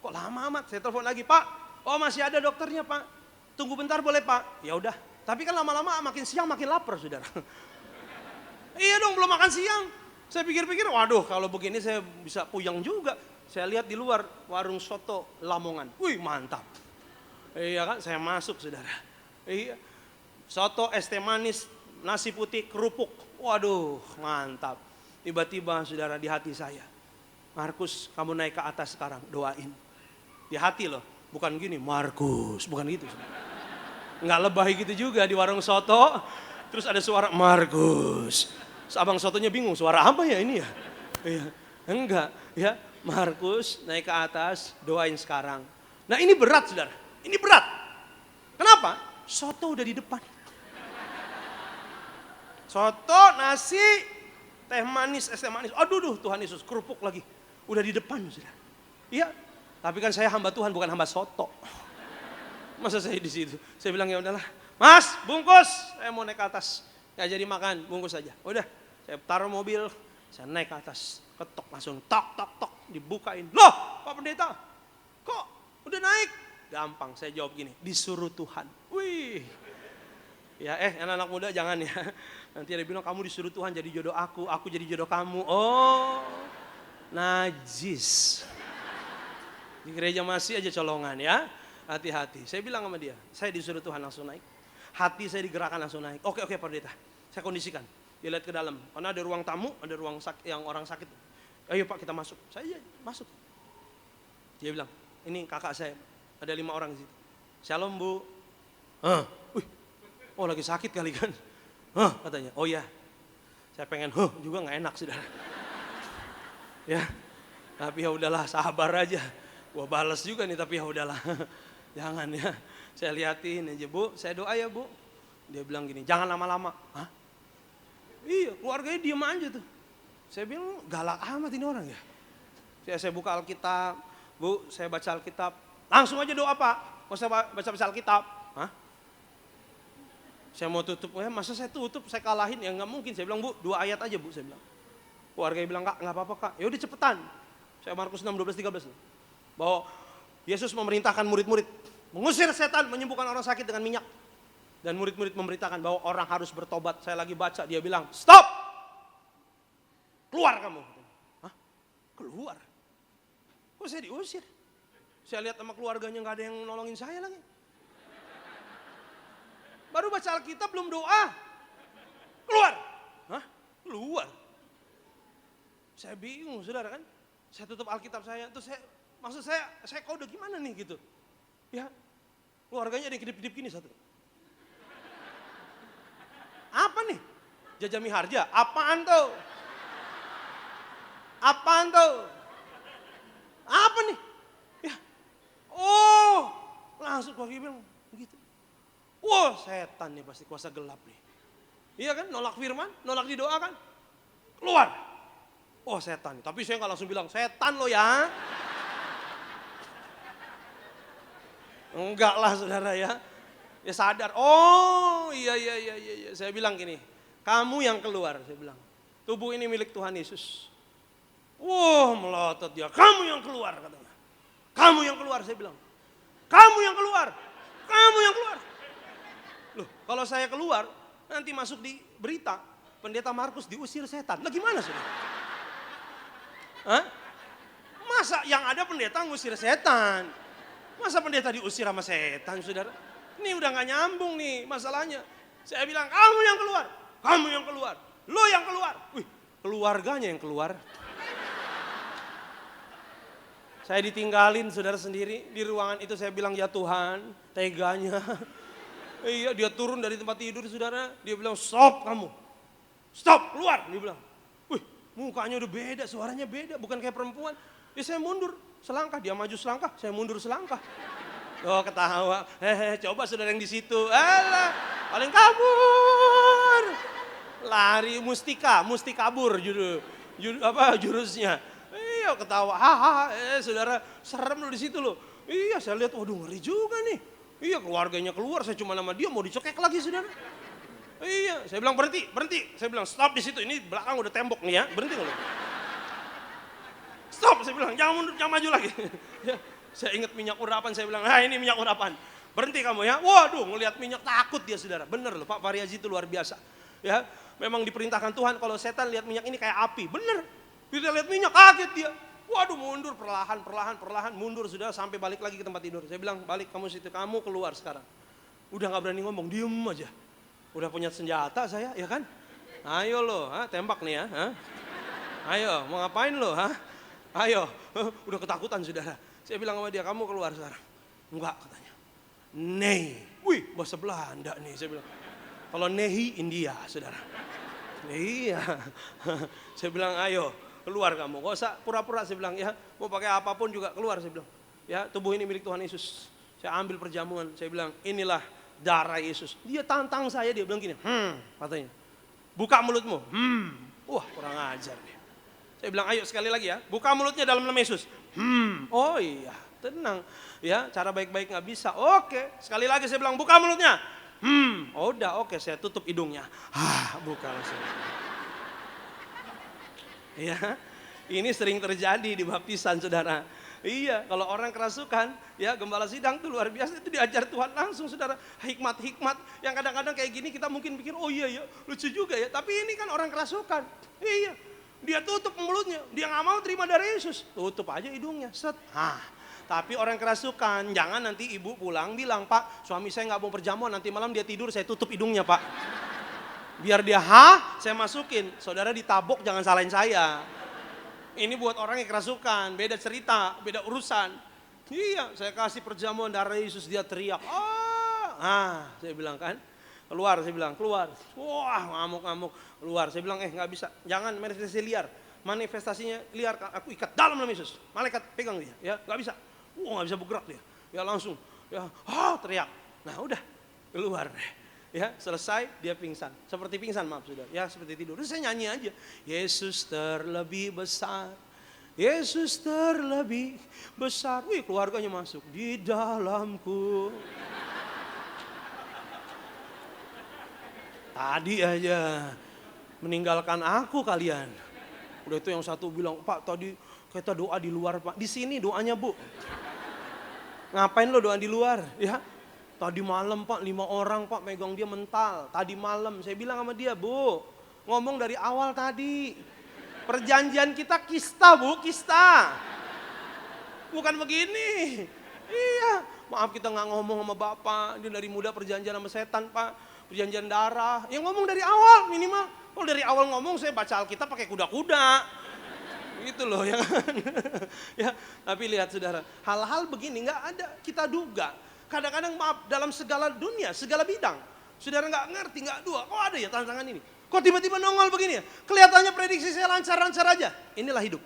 Kok lama amat? Saya telepon lagi, Pak. Oh masih ada dokternya, Pak. Tunggu bentar boleh, Pak? Ya udah. Tapi kan lama-lama makin siang makin lapar, saudara. Iya dong, belum makan siang. Saya pikir-pikir, waduh kalau begini saya bisa puyeng juga. Saya lihat di luar warung soto Lamongan. Wih mantap. Iya kan, saya masuk, saudara. Iya. Soto, es teh manis, nasi putih, kerupuk. Waduh, mantap. Tiba-tiba, saudara, di hati saya. Markus, kamu naik ke atas sekarang, doain. Di hati loh, bukan gini, Markus, bukan gitu. Nggak lebay gitu juga di warung soto, terus ada suara Markus. Abang sotonya bingung, suara apa ya ini ya? Iya, enggak, ya Markus naik ke atas, doain sekarang. Nah ini berat saudara, ini berat. Kenapa? Soto udah di depan. Soto, nasi, teh manis, es teh manis. Aduh, Tuhan Yesus, kerupuk lagi. Udah di depan saudara. Iya. Tapi kan saya hamba Tuhan bukan hamba soto. Masa saya di situ? Saya bilang ya udahlah, Mas, bungkus. Saya mau naik ke atas. Nggak jadi makan, bungkus aja. Udah, saya taruh mobil, saya naik ke atas, ketok langsung, tok, dibukain. Loh, Pak Pendeta, kok udah naik? Gampang, saya jawab gini, disuruh Tuhan. Wih, ya anak-anak muda jangan ya. Nanti ada bilang kamu disuruh Tuhan jadi jodoh aku jadi jodoh kamu. Oh, najis. Di gereja masih aja colongan ya. Hati-hati. Saya bilang sama dia, saya disuruh Tuhan langsung naik. Hati saya digerakkan langsung naik. Oke Pak Pendeta. Saya kondisikan. Dia lihat ke dalam. Karena ada ruang tamu, ada ruang yang orang sakit. Ayo Pak kita masuk. Saya masuk. Dia bilang, ini kakak saya. Ada 5 orang di situ. Shalom Bu. Oh lagi sakit kali kan. Katanya. Oh ya. Saya pengen juga nggak enak saudara. Ya. Tapi ya udahlah sabar aja. Gua balas juga nih tapi ya udahlah. Jangan ya. Saya liatin aja Bu, saya doa ya Bu. Dia bilang gini, jangan lama-lama. Hah? Iya, keluarganya diem aja tuh. Saya bilang galak amat ini orang ya. Saya buka Alkitab, Bu, saya baca Alkitab. Langsung aja doa Pak, mau saya baca Alkitab. Hah? Saya mau tutup, masa saya tutup, saya kalahin, ya nggak mungkin. Saya bilang Bu, 2 ayat aja Bu, saya bilang. Keluarganya bilang nggak apa-apa Kak, ya udah cepetan. Saya Markus 6, 12, 13. Bahwa Yesus memerintahkan murid-murid mengusir setan, menyembuhkan orang sakit dengan minyak. Dan murid-murid memberitakan bahwa orang harus bertobat. Saya lagi baca, dia bilang, stop! Keluar kamu. Hah? Keluar? Kok saya diusir? Saya lihat sama keluarganya gak ada yang nolongin saya lagi. Baru baca Alkitab belum doa. Keluar! Hah? Keluar? Saya bingung saudara kan. Saya tutup Alkitab saya, terus maksud saya kode gimana nih gitu. Ya, keluarganya ada yang kedip-kedip gini satu. Apa nih? Jaja Miharja, apaan tuh? Apaan tuh? Apa nih? Ya, oh, langsung kaki bilang begitu. Wah, setan nih pasti kuasa gelap nih. Iya kan, nolak firman, nolak didoakan. Keluar. Oh setan, tapi saya nggak langsung bilang, setan lo ya. Enggak lah saudara ya. Ya sadar, oh iya. Saya bilang gini, kamu yang keluar, saya bilang. Tubuh ini milik Tuhan Yesus. Wah melotot dia, kamu yang keluar katanya. Kamu yang keluar, saya bilang. Kamu yang keluar, kamu yang keluar. Loh kalau saya keluar, nanti masuk di berita, Pendeta Markus diusir setan. Lah gimana saudara? Hah? Masa yang ada pendeta ngusir setan? Masa pendeta diusir sama setan saudara? Ini udah gak nyambung nih masalahnya. Saya bilang kamu yang keluar, kamu yang keluar, lo yang keluar. Wih, keluarganya yang keluar. Saya ditinggalin saudara sendiri di ruangan itu, saya bilang ya Tuhan, teganya. Iya dia turun dari tempat tidur saudara, dia bilang stop kamu. Stop, keluar, dia bilang. Wih, mukanya udah beda, suaranya beda, bukan kayak perempuan. Ya saya mundur selangkah, dia maju selangkah, saya mundur selangkah. Oh ketawa, coba saudara yang di situ, alah, paling kabur. Lari musti kabur jurusnya. Iya ketawa, saudara serem lo di situ lo. Iya saya lihat, waduh ngeri juga nih. Iya keluarganya keluar, saya cuma nama dia mau dicekek lagi saudara. Iya, saya bilang berhenti. Saya bilang stop di situ. Ini belakang udah tembok nih ya, berhenti nggak lo? Stop, saya bilang jangan mundur, jangan maju lagi. Ya, saya ingat minyak urapan, saya bilang, nah ini minyak urapan. Berhenti kamu ya. Waduh, ngelihat minyak takut dia saudara. Bener loh, Pak Variazi itu luar biasa. Ya, memang diperintahkan Tuhan kalau setan lihat minyak ini kayak api. Bener, dia lihat minyak kaget dia. Waduh, mundur perlahan mundur sudah sampai balik lagi ke tempat tidur. Saya bilang balik kamu situ, kamu keluar sekarang. Udah nggak berani ngomong, diem aja. Udah punya senjata saya, ya kan? Ayo lo, tembak nih ya. Ayo, mau ngapain lo? Ayo, udah ketakutan saudara. Saya bilang sama dia, kamu keluar sekarang. Enggak katanya. Nei, wih bahasa Belanda nih saya bilang. Kalau nehi India saudara. Iya, saya bilang ayo keluar kamu. Gak usah pura-pura saya bilang ya. Mau pakai apapun juga keluar saya bilang. Ya tubuh ini milik Tuhan Yesus. Saya ambil perjamuan, saya bilang inilah darah Yesus. Dia tantang saya, dia bilang gini, katanya. Buka mulutmu, wah kurang ajar nih. Saya bilang ayo sekali lagi ya, buka mulutnya dalam nama Yesus. Oh iya, tenang. Ya, cara baik-baik nggak bisa. Oke, sekali lagi saya bilang buka mulutnya. Oh udah, oke saya tutup hidungnya. Buka langsung. Ya, ini sering terjadi di baptisan saudara. Iya, kalau orang kerasukan, ya gembala sidang tuh luar biasa, itu diajar Tuhan langsung saudara. Hikmat-hikmat yang kadang-kadang kayak gini kita mungkin pikir, oh iya ya lucu juga ya. Tapi ini kan orang kerasukan. Iya, dia tutup mulutnya, dia gak mau terima dari Yesus. Tutup aja hidungnya, set. Tapi orang kerasukan, jangan nanti ibu pulang bilang, Pak suami saya gak mau perjamuan, nanti malam dia tidur saya tutup hidungnya Pak. Biar dia saya masukin, saudara ditabok jangan salahin saya. Ini buat orang yang kerasukan, beda cerita, beda urusan. Iya, saya kasih perjamuan darah Yesus, dia teriak. Saya bilang kan, keluar, saya bilang keluar. Wah, ngamuk-ngamuk, keluar. Saya bilang nggak bisa, jangan manifestasi liar. Manifestasinya liar, aku ikat dalam nama Yesus. Malaikat pegang dia, ya nggak bisa. Nggak bisa bergerak dia. Ya langsung, ya teriak. Nah udah, keluar. Ya selesai dia pingsan, seperti pingsan maaf sudah, ya seperti tidur. Terus saya nyanyi aja, Yesus terlebih besar, Yesus terlebih besar. Wih keluarganya masuk di dalamku. Tadi aja meninggalkan aku kalian. Udah itu yang satu bilang, Pak tadi Kita doa di luar Pak. Di sini doanya Bu. Ngapain lo doa di luar? Ya. Tadi malam Pak 5 orang Pak megang dia mental. Tadi malam saya bilang sama dia, Bu, ngomong dari awal tadi. Perjanjian kita kista Bu, kista. Bukan begini. Iya. Maaf kita nggak ngomong sama Bapak. Dia dari muda perjanjian sama setan Pak. Perjanjian darah. Yang ngomong dari awal minimal. Kalau dari awal ngomong saya baca Alkitab pakai kuda-kuda. Gitu loh ya kan. Ya, tapi lihat saudara, hal-hal begini nggak ada, kita duga. Kadang-kadang maaf dalam segala dunia, segala bidang. Saudara nggak ngerti, nggak dua, kok ada ya tantangan ini? Kok tiba-tiba nongol begini ya? Kelihatannya prediksi saya lancar-lancar aja. Inilah hidup.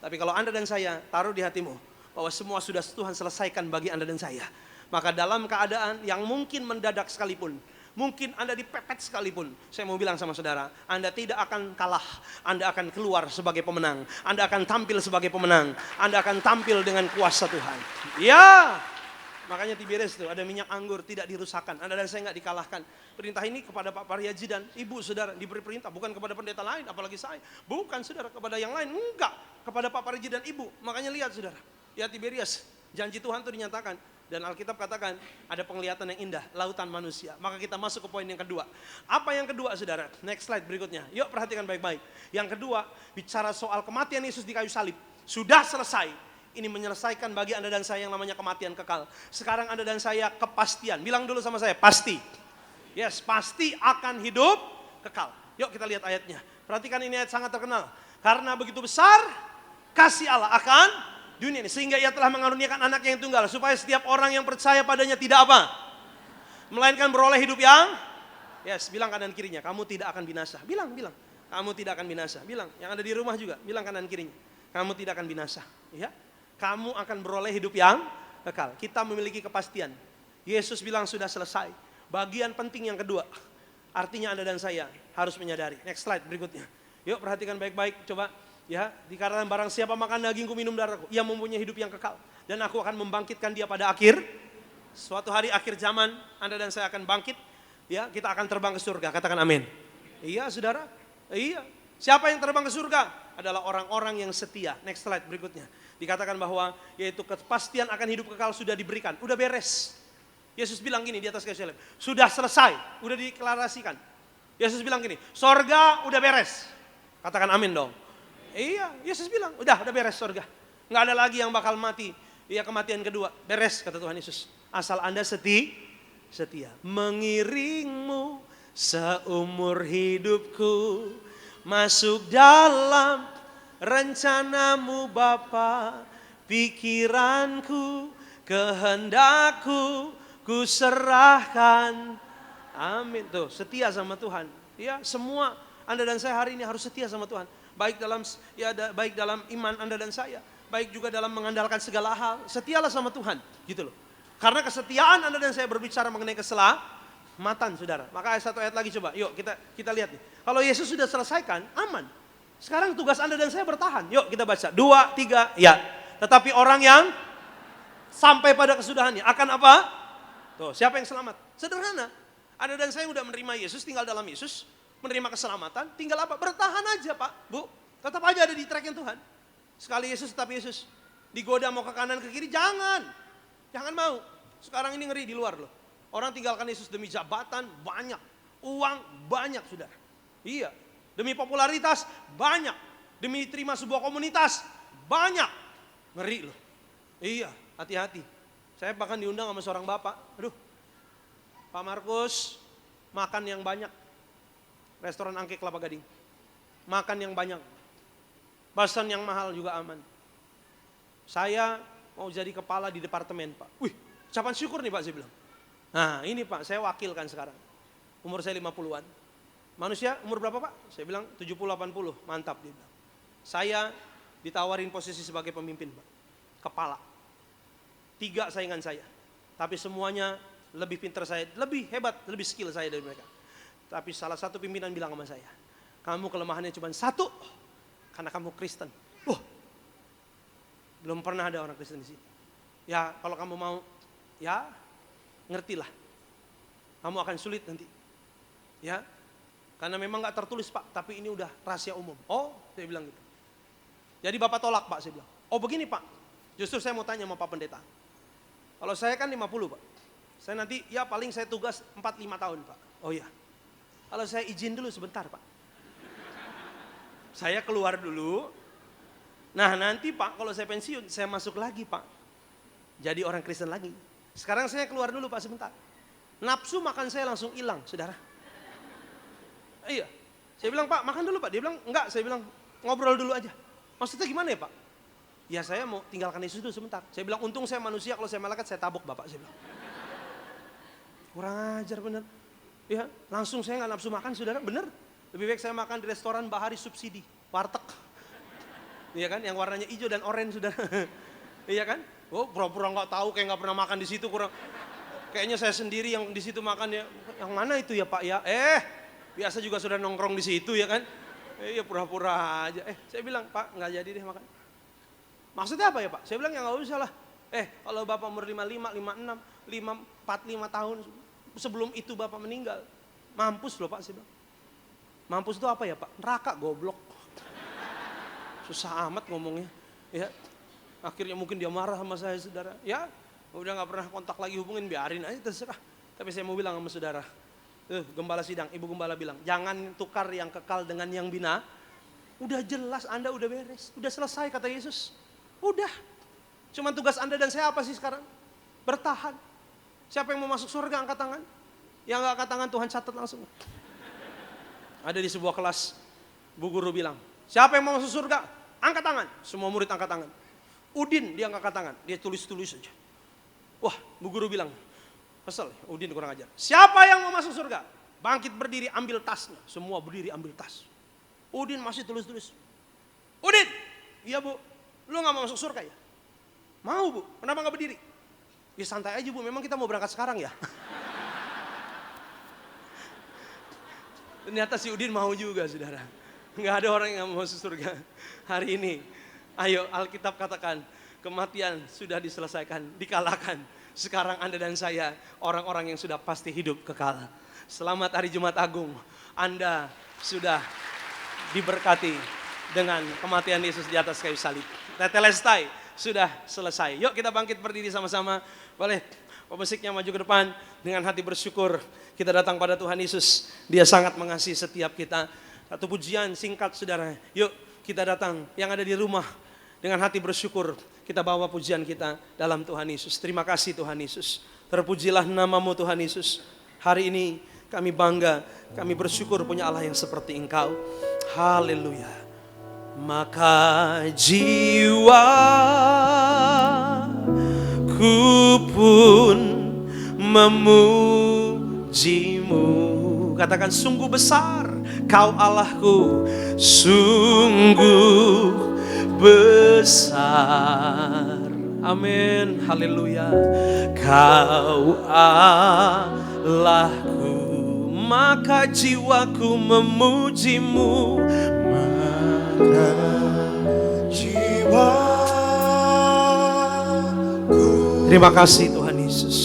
Tapi kalau Anda dan saya taruh di hatimu bahwa semua sudah Tuhan selesaikan bagi Anda dan saya. Maka dalam keadaan yang mungkin mendadak sekalipun, mungkin Anda dipepet sekalipun, saya mau bilang sama saudara, Anda tidak akan kalah. Anda akan keluar sebagai pemenang. Anda akan tampil sebagai pemenang. Anda akan tampil dengan kuasa Tuhan. Ya, makanya Tiberius itu ada minyak anggur tidak dirusakkan. Anda dan saya nggak dikalahkan. Perintah ini kepada Pak Paryaji dan Ibu saudara diberi perintah. Bukan kepada pendeta lain, apalagi saya. Bukan saudara kepada yang lain, enggak. Kepada Pak Paryaji dan Ibu. Makanya lihat saudara, ya Tiberius, janji Tuhan itu dinyatakan. Dan Alkitab katakan ada penglihatan yang indah, lautan manusia. Maka kita masuk ke poin yang kedua. Apa yang kedua saudara? Next slide berikutnya. Yuk perhatikan baik-baik. Yang kedua bicara soal kematian Yesus di kayu salib. Sudah selesai. Ini menyelesaikan bagi Anda dan saya yang namanya kematian kekal. Sekarang Anda dan saya kepastian. Bilang dulu sama saya, pasti. Yes, pasti akan hidup kekal. Yuk kita lihat ayatnya. Perhatikan ini ayat sangat terkenal. Karena begitu besar kasih Allah akan dunia ini, sehingga ia telah mengaruniakan anaknya yang tunggal, supaya setiap orang yang percaya padanya tidak apa? Melainkan beroleh hidup yang, yes, bilang kanan kirinya, kamu tidak akan binasa. Bilang, kamu tidak akan binasa. Bilang, yang ada di rumah juga, bilang kanan kirinya, kamu tidak akan binasa. Ya, kamu akan beroleh hidup yang kekal. Kita memiliki kepastian. Yesus bilang sudah selesai. Bagian penting yang kedua, artinya Anda dan saya harus menyadari. Next slide berikutnya. Yuk perhatikan baik-baik, coba. Ya, dikarenakan barang siapa makan dagingku minum darahku, ia mempunyai hidup yang kekal. Dan aku akan membangkitkan dia pada akhir. Suatu hari akhir zaman, Anda dan saya akan bangkit. Ya, kita akan terbang ke surga. Katakan amin. Iya, saudara. Iya. Siapa yang terbang ke surga? Adalah orang-orang yang setia. Next slide berikutnya. Dikatakan bahwa yaitu kepastian akan hidup kekal sudah diberikan. Udah beres. Yesus bilang gini di atas kayu salib. Sudah selesai. Udah diklarasikan. Yesus bilang gini. Sorga udah beres. Katakan amin dong. Iya, Yesus bilang, udah beres surga. Nggak ada lagi yang bakal mati. Iya, kematian kedua, beres kata Tuhan Yesus. Asal Anda setia. Mengiringmu seumur hidupku, masuk dalam rencanamu Bapa. Pikiranku, kehendakku, ku serahkan. Amin, tuh setia sama Tuhan. Ya, semua Anda dan saya hari ini harus setia sama Tuhan. Baik dalam iman Anda dan saya, baik juga dalam mengandalkan segala hal, setialah sama Tuhan, gitu loh. Karena kesetiaan Anda dan saya berbicara mengenai keselamatan, saudara. Maka satu ayat lagi coba, yuk kita lihat nih. Kalau Yesus sudah selesaikan, aman. Sekarang tugas Anda dan saya bertahan. Yuk kita baca, 2, 3, ya. Tetapi orang yang sampai pada kesudahannya akan apa? Tuh, siapa yang selamat? Sederhana. Anda dan saya udah menerima Yesus, tinggal dalam Yesus. Menerima keselamatan, tinggal apa? Bertahan aja Pak, Bu. Tetap aja ada di track yang Tuhan. Sekali Yesus tetap Yesus. Digoda mau ke kanan ke kiri, jangan mau. Sekarang ini ngeri di luar loh. Orang tinggalkan Yesus demi jabatan banyak, uang banyak saudara. Iya, demi popularitas banyak, demi terima sebuah komunitas banyak. Ngeri loh. Iya, hati-hati. Saya bahkan diundang sama seorang bapak. Aduh, Pak Markus makan yang banyak. Restoran Angke Kelapa Gading. Makan yang banyak. Pesan yang mahal juga aman. Saya mau jadi kepala di departemen Pak. Wih, ucapan syukur nih Pak saya bilang. Nah ini Pak, saya wakilkan sekarang. Umur saya 50-an. Manusia umur berapa Pak? Saya bilang 70-80, mantap dia bilang. Saya ditawarin posisi sebagai pemimpin Pak. Kepala. 3 saingan saya. Tapi semuanya lebih pintar saya, lebih hebat, lebih skill saya dari mereka. Tapi salah satu pimpinan bilang sama saya, kamu kelemahannya cuma 1, karena kamu Kristen. Belum pernah ada orang Kristen di sini. Ya kalau kamu mau, ya ngertilah. Kamu akan sulit nanti. Ya, karena memang gak tertulis Pak, tapi ini udah rahasia umum. Oh, dia bilang gitu. Jadi Bapak tolak Pak, saya bilang. Oh begini Pak, justru saya mau tanya sama Pak Pendeta. Kalau saya kan 50 Pak. Saya nanti ya paling saya tugas 4-5 tahun Pak. Oh iya. Kalau saya izin dulu sebentar Pak. Saya keluar dulu. Nah nanti Pak kalau saya pensiun saya masuk lagi Pak. Jadi orang Kristen lagi. Sekarang saya keluar dulu Pak sebentar. Nafsu makan saya langsung hilang saudara. Iya. Saya bilang Pak makan dulu Pak. Dia bilang enggak. Saya bilang ngobrol dulu aja. Maksudnya gimana ya Pak? Ya saya mau tinggalkan Yesus dulu sebentar. Saya bilang untung saya manusia, kalau saya malaikat saya tabok Bapak. Saya bilang. Kurang ajar bener. Ya, langsung saya nggak nafsu makan saudara, bener. Lebih baik saya makan di restoran Bahari subsidi, warteg. Iya kan, yang warnanya hijau dan oranye saudara. Iya kan? Oh pura-pura nggak tahu, kayak nggak pernah makan di situ kurang. Kayaknya saya sendiri yang di situ makan ya. Yang mana itu ya Pak ya? Biasa juga sudah nongkrong di situ ya kan? Ya pura-pura aja. Saya bilang Pak nggak jadi deh makan. Maksudnya apa ya Pak? Saya bilang ya nggak usah lah. Kalau Bapak umur 55, 56, 45 tahun sebelum itu Bapak meninggal, mampus loh Pak. Saya bilang. Mampus itu apa ya Pak? Neraka goblok. Susah amat ngomongnya. Ya. Akhirnya mungkin dia marah sama saya saudara. Ya, udah nggak pernah kontak lagi, hubungin biarin aja terserah. Tapi saya mau bilang sama saudara. Gembala sidang, Ibu Gembala bilang, jangan tukar yang kekal dengan yang bina. Udah jelas Anda udah beres, udah selesai kata Yesus. Udah. Cuman tugas Anda dan saya apa sih sekarang? Bertahan. Siapa yang mau masuk surga angkat tangan? Yang gak angkat tangan Tuhan catat langsung. Ada di sebuah kelas, Bu Guru bilang, siapa yang mau masuk surga? Angkat tangan. Semua murid angkat tangan. Udin dia gak angkat tangan, dia tulis-tulis aja. Wah, Bu Guru bilang, kesel, Udin kurang ajar. Siapa yang mau masuk surga? Bangkit berdiri, ambil tasnya. Semua berdiri ambil tas. Udin masih tulis-tulis. Udin, iya Bu, lu gak mau masuk surga ya? Mau Bu, kenapa gak berdiri? Ya santai aja Bu, memang kita mau berangkat sekarang ya. Ternyata si Udin mau juga saudara. Gak ada orang yang mau masuk surga hari ini. Ayo Alkitab katakan, kematian sudah diselesaikan, dikalahkan. Sekarang Anda dan saya orang-orang yang sudah pasti hidup kekal. Selamat hari Jumat Agung. Anda sudah diberkati dengan kematian Yesus di atas kayu salib. Tetelestai sudah selesai. Yuk kita bangkit berdiri sama-sama. Boleh pemusiknya maju ke depan dengan hati bersyukur. Kita datang pada Tuhan Yesus. Dia sangat mengasihi setiap kita. Satu pujian singkat saudara. Yuk kita datang yang ada di rumah dengan hati bersyukur. Kita bawa pujian kita dalam Tuhan Yesus. Terima kasih Tuhan Yesus. Terpujilah namamu Tuhan Yesus. Hari ini kami bangga, kami bersyukur punya Allah yang seperti Engkau. Haleluya. Maka jiwaku pun memujimu. Katakan sungguh besar Kau Allahku, sungguh besar. Amin, haleluya. Kau Allahku, maka jiwaku memujimu. Maka jiwaku. Terima kasih Tuhan Yesus.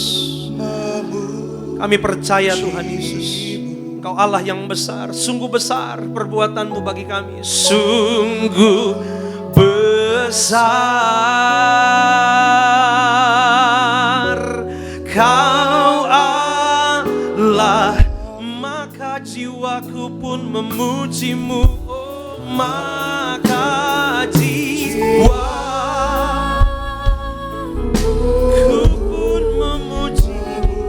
Kami percaya Tuhan Yesus, Engkau Allah yang besar, sungguh besar perbuatanmu bagi kami. Sungguh besar Kau Allah, maka jiwaku pun memujimu. Oh, maka jiwaku pun memujimu.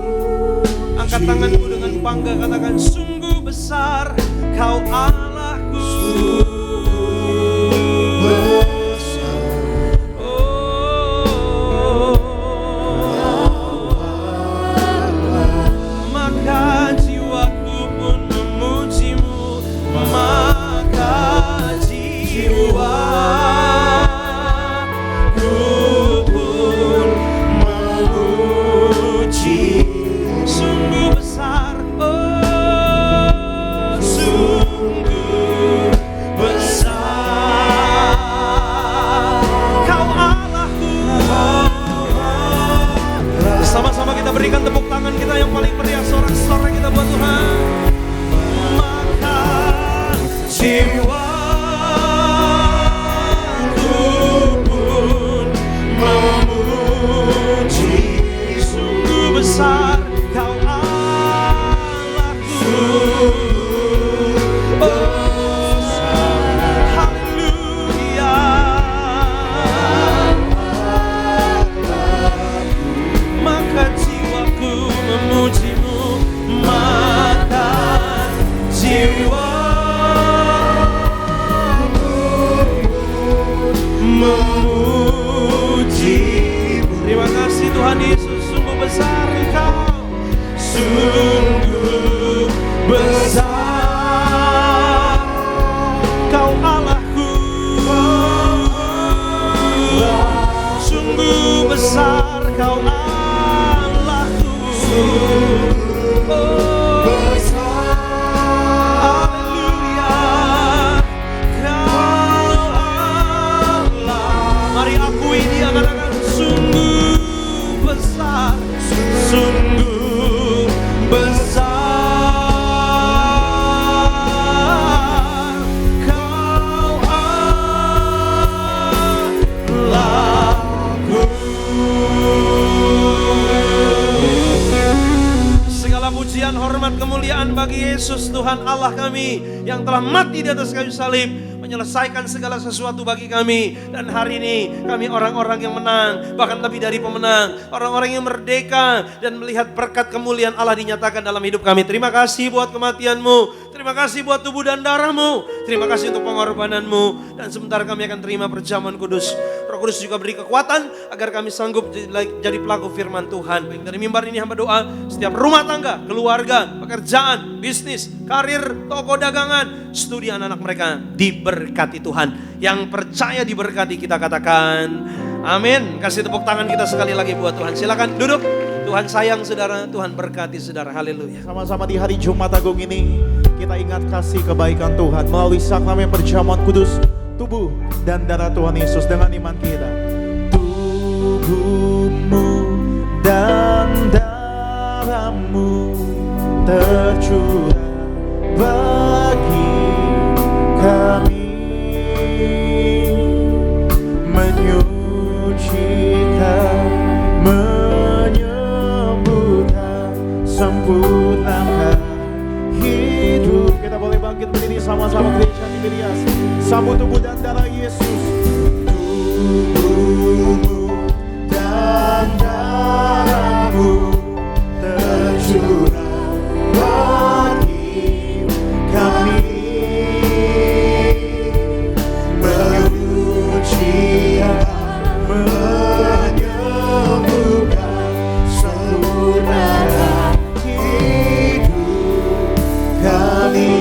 Angkat tanganmu dengan bangga, katakan sungguh besar Kau Allahku. Berikan tepuk tangan kita yang paling meriah, sorak-sorai kita buat Tuhan. Maka jiwaku besar Kau Allahku. Haleluya. Maka jiwaku memujimu, maka jiwa memujimu. Terima kasih Tuhan Yesus, sungguh besar Engkau, sungguh besar Kau Allahku, sungguh besar Kau Allahku. Haleluya, Kau Allah. Mari akui Dia katakan sungguh besar, sungguh besar Kau Allahku. Segala pujian, hormat, kemuliaan bagi Yesus Tuhan Allah kami yang telah mati di atas kayu salib, menyelesaikan segala sesuatu bagi kami. Dan hari ini kami orang-orang yang menang, bahkan lebih dari pemenang, orang-orang yang merdeka dan melihat berkat kemuliaan Allah dinyatakan dalam hidup kami. Terima kasih buat kematian-Mu, terima kasih buat tubuh dan darah-Mu, terima kasih untuk pengorbanan-Mu. Dan sebentar kami akan terima perjamuan kudus. Roh Kudus juga beri kekuatan agar kami sanggup jadi pelaku firman Tuhan. Baik dari mimbar ini hamba doa, setiap rumah tangga, keluarga, pekerjaan, bisnis, karir, toko dagangan, studi anak-anak mereka diberkati Tuhan. Yang percaya diberkati kita katakan amin. Kasih tepuk tangan kita sekali lagi buat Tuhan. Silakan duduk. Tuhan sayang saudara, Tuhan berkati saudara. Haleluya. Sama-sama di hari Jumat Agung ini kita ingat kasih kebaikan Tuhan melalui sakramen perjamuan kudus tubuh dan darah Tuhan Yesus dengan iman kita. Tubuhmu dan darahmu tercurah bagi kami, menyucikan, menyembuhkan, sempurnakan hidup. Kita boleh bangkit berdiri sama-sama gereja Tiberias, sambut tubuh dan darah Yesus. Tubuhmu dan darahmu tercurah bagi kami, menyucikan, menyembuhkan, sempurnakan hidup kami.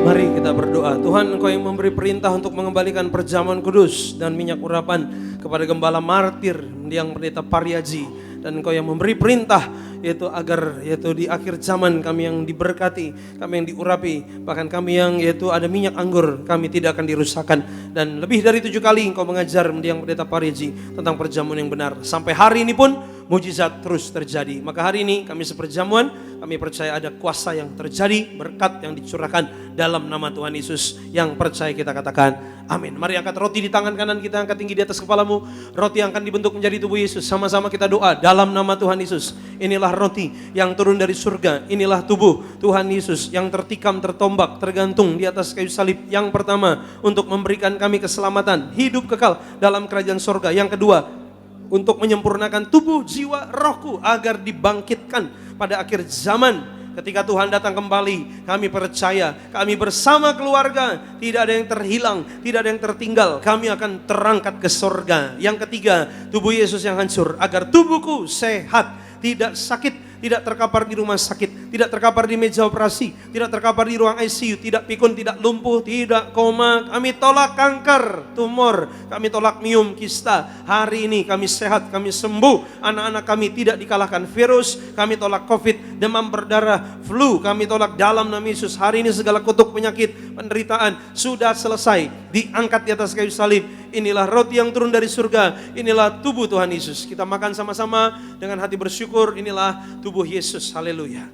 Mari kita berdoa. Tuhan, Engkau yang memberi perintah untuk mengembalikan perjamuan kudus dan minyak urapan kepada gembala martir yang pendeta Pariaji. Dan Engkau yang memberi perintah yaitu agar yaitu di akhir zaman kami yang diberkati, kami yang diurapi, bahkan kami yang yaitu ada minyak anggur, kami tidak akan dirusakkan. Dan lebih dari 7 kali Engkau mengajar yang pendeta Pariaji tentang perjamuan yang benar. Sampai hari ini pun mujizat terus terjadi. Maka hari ini kami seperjamuan, kami percaya ada kuasa yang terjadi, berkat yang dicurahkan dalam nama Tuhan Yesus. Yang percaya kita katakan amin. Mari angkat roti di tangan kanan kita, angkat tinggi di atas kepalamu. Roti yang akan dibentuk menjadi tubuh Yesus. Sama-sama kita doa dalam nama Tuhan Yesus. Inilah roti yang turun dari surga. Inilah tubuh Tuhan Yesus yang tertikam, tertombak, tergantung di atas kayu salib. Yang pertama, untuk memberikan kami keselamatan, hidup kekal dalam kerajaan surga. Yang kedua, untuk menyempurnakan tubuh, jiwa, rohku agar dibangkitkan pada akhir zaman. Ketika Tuhan datang kembali, kami percaya, kami bersama keluarga, tidak ada yang terhilang, tidak ada yang tertinggal. Kami akan terangkat ke surga. Yang ketiga, tubuh Yesus yang hancur, agar tubuhku sehat, tidak sakit, tidak terkapar di rumah sakit, tidak terkapar di meja operasi, tidak terkapar di ruang ICU, tidak pikun, tidak lumpuh, tidak koma. Kami tolak kanker, tumor, kami tolak miom, kista. Hari ini kami sehat, kami sembuh. Anak-anak kami tidak dikalahkan virus, kami tolak COVID, demam berdarah, flu, kami tolak dalam nama Yesus. Hari ini segala kutuk penyakit, penderitaan sudah selesai, diangkat di atas kayu salib. Inilah roti yang turun dari surga, inilah tubuh Tuhan Yesus. Kita makan sama-sama dengan hati bersyukur. Inilah tubuh Yesus. Haleluya.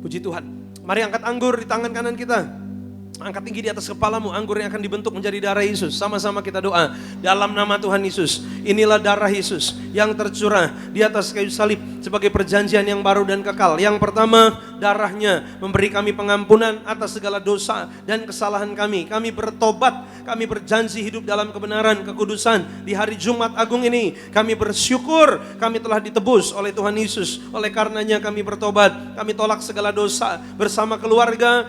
Puji Tuhan. Mari angkat anggur di tangan kanan kita. Angkat tinggi di atas kepalamu anggur yang akan dibentuk menjadi darah Yesus. Sama-sama kita doa. Dalam nama Tuhan Yesus. Inilah darah Yesus yang tercurah di atas kayu salib sebagai perjanjian yang baru dan kekal. Yang pertama, darahnya memberi kami pengampunan atas segala dosa dan kesalahan kami. Kami bertobat, kami berjanji hidup dalam kebenaran, kekudusan. Di hari Jumat Agung ini kami bersyukur kami telah ditebus oleh Tuhan Yesus. Oleh karenanya kami bertobat. Kami tolak segala dosa bersama keluarga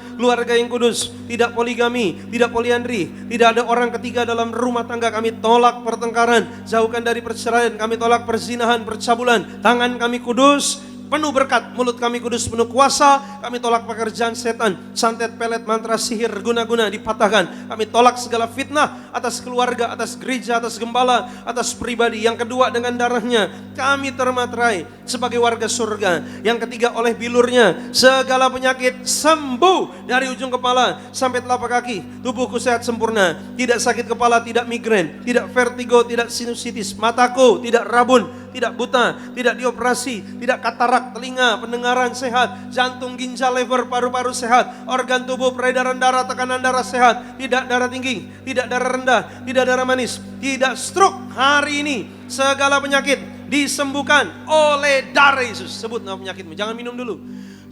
yang kudus. Tidak poligami, tidak poliandri, tidak ada orang ketiga dalam rumah tangga. Kami tolak pertengkaran, jauhkan dari perceraian. Kami tolak perzinahan, percabulan. Tangan kami kudus, penuh berkat, mulut kami kudus, penuh kuasa. Kami tolak pekerjaan setan, santet, pelet, mantra, sihir, guna-guna dipatahkan. Kami tolak segala fitnah atas keluarga, atas gereja, atas gembala, atas pribadi. Yang kedua, dengan darahnya kami termaterai sebagai warga surga. Yang ketiga, oleh bilurnya segala penyakit sembuh dari ujung kepala sampai telapak kaki. Tubuhku sehat sempurna, tidak sakit kepala, tidak migrain, tidak vertigo, tidak sinusitis. Mataku tidak rabun, tidak buta, tidak dioperasi, tidak katarak, telinga, pendengaran sehat, jantung, ginjal, lever, paru-paru sehat, organ tubuh, peredaran darah, tekanan darah sehat, tidak darah tinggi, tidak darah rendah, tidak darah manis, tidak stroke. Hari ini segala penyakit disembuhkan oleh darah Yesus. Sebut nama penyakitmu, jangan minum dulu.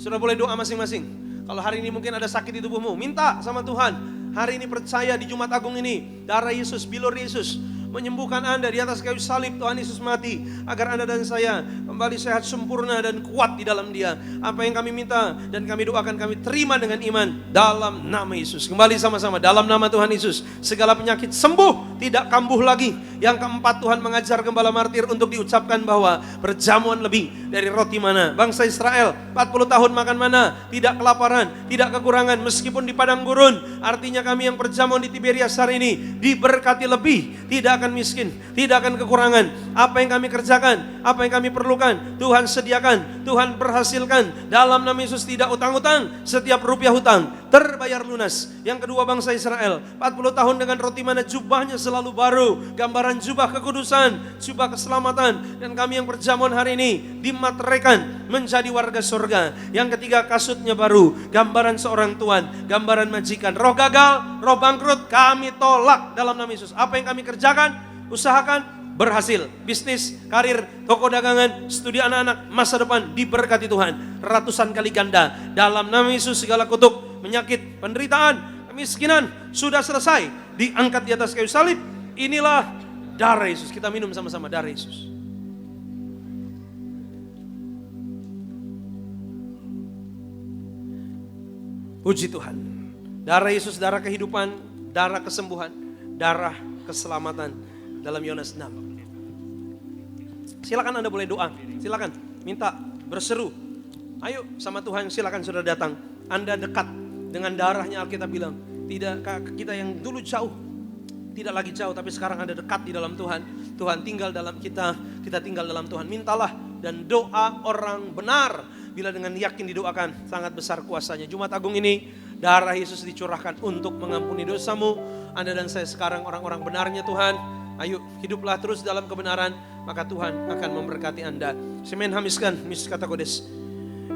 Sudah boleh doa masing-masing. Kalau hari ini mungkin ada sakit di tubuhmu, minta sama Tuhan. Hari ini percaya di Jumat Agung ini, darah Yesus, bilur Yesus menyembuhkan Anda di atas kayu salib. Tuhan Yesus mati agar Anda dan saya kembali sehat sempurna dan kuat di dalam Dia. Apa yang kami minta dan kami doakan, kami terima dengan iman dalam nama Yesus. Kembali sama-sama dalam nama Tuhan Yesus. Segala penyakit sembuh, tidak kambuh lagi. Yang keempat, Tuhan mengajar gembala martir untuk diucapkan bahwa perjamuan lebih dari roti mana. Bangsa Israel 40 tahun makan mana, tidak kelaparan, tidak kekurangan meskipun di padang gurun. Artinya kami yang perjamuan di Tiberias hari ini diberkati lebih, tidak akan miskin, tidak akan kekurangan. Apa yang kami kerjakan, apa yang kami perlukan, Tuhan sediakan, Tuhan berhasilkan. Dalam nama Yesus, tidak utang-utang, setiap rupiah hutang terbayar lunas. Yang kedua, bangsa Israel 40 tahun dengan roti mana, jubahnya selalu baru, gambaran jubah kekudusan, jubah keselamatan. Dan kami yang perjamuan hari ini dimateraikan menjadi warga surga. Yang ketiga, kasutnya baru, gambaran seorang tuan, gambaran majikan. Roh gagal, roh bangkrut kami tolak dalam nama Yesus. Apa yang kami kerjakan, usahakan, berhasil. Bisnis, karir, toko dagangan, studi anak-anak, masa depan diberkati Tuhan ratusan kali ganda. Dalam nama Yesus, segala kutuk, penyakit, penderitaan, kemiskinan sudah selesai, diangkat di atas kayu salib. Inilah darah Yesus. Kita minum sama-sama darah Yesus. Puji Tuhan. Darah Yesus, darah kehidupan, darah kesembuhan, darah keselamatan. Dalam Yohanes 6. Silakan Anda boleh doa. Silakan minta, berseru. Ayo sama Tuhan, silakan sudah datang. Anda dekat dengan darahnya. Alkitab bilang, tidak kita yang dulu jauh, tidak lagi jauh, tapi sekarang Anda dekat di dalam Tuhan. Tuhan tinggal dalam kita, kita tinggal dalam Tuhan. Mintalah dan doa orang benar bila dengan yakin didoakan, sangat besar kuasanya. Jumat Agung ini darah Yesus dicurahkan untuk mengampuni dosamu. Anda dan saya sekarang orang-orang benarnya Tuhan. Ayo hiduplah terus dalam kebenaran, maka Tuhan akan memberkati Anda. Semen hamiskan, mis kata kodes.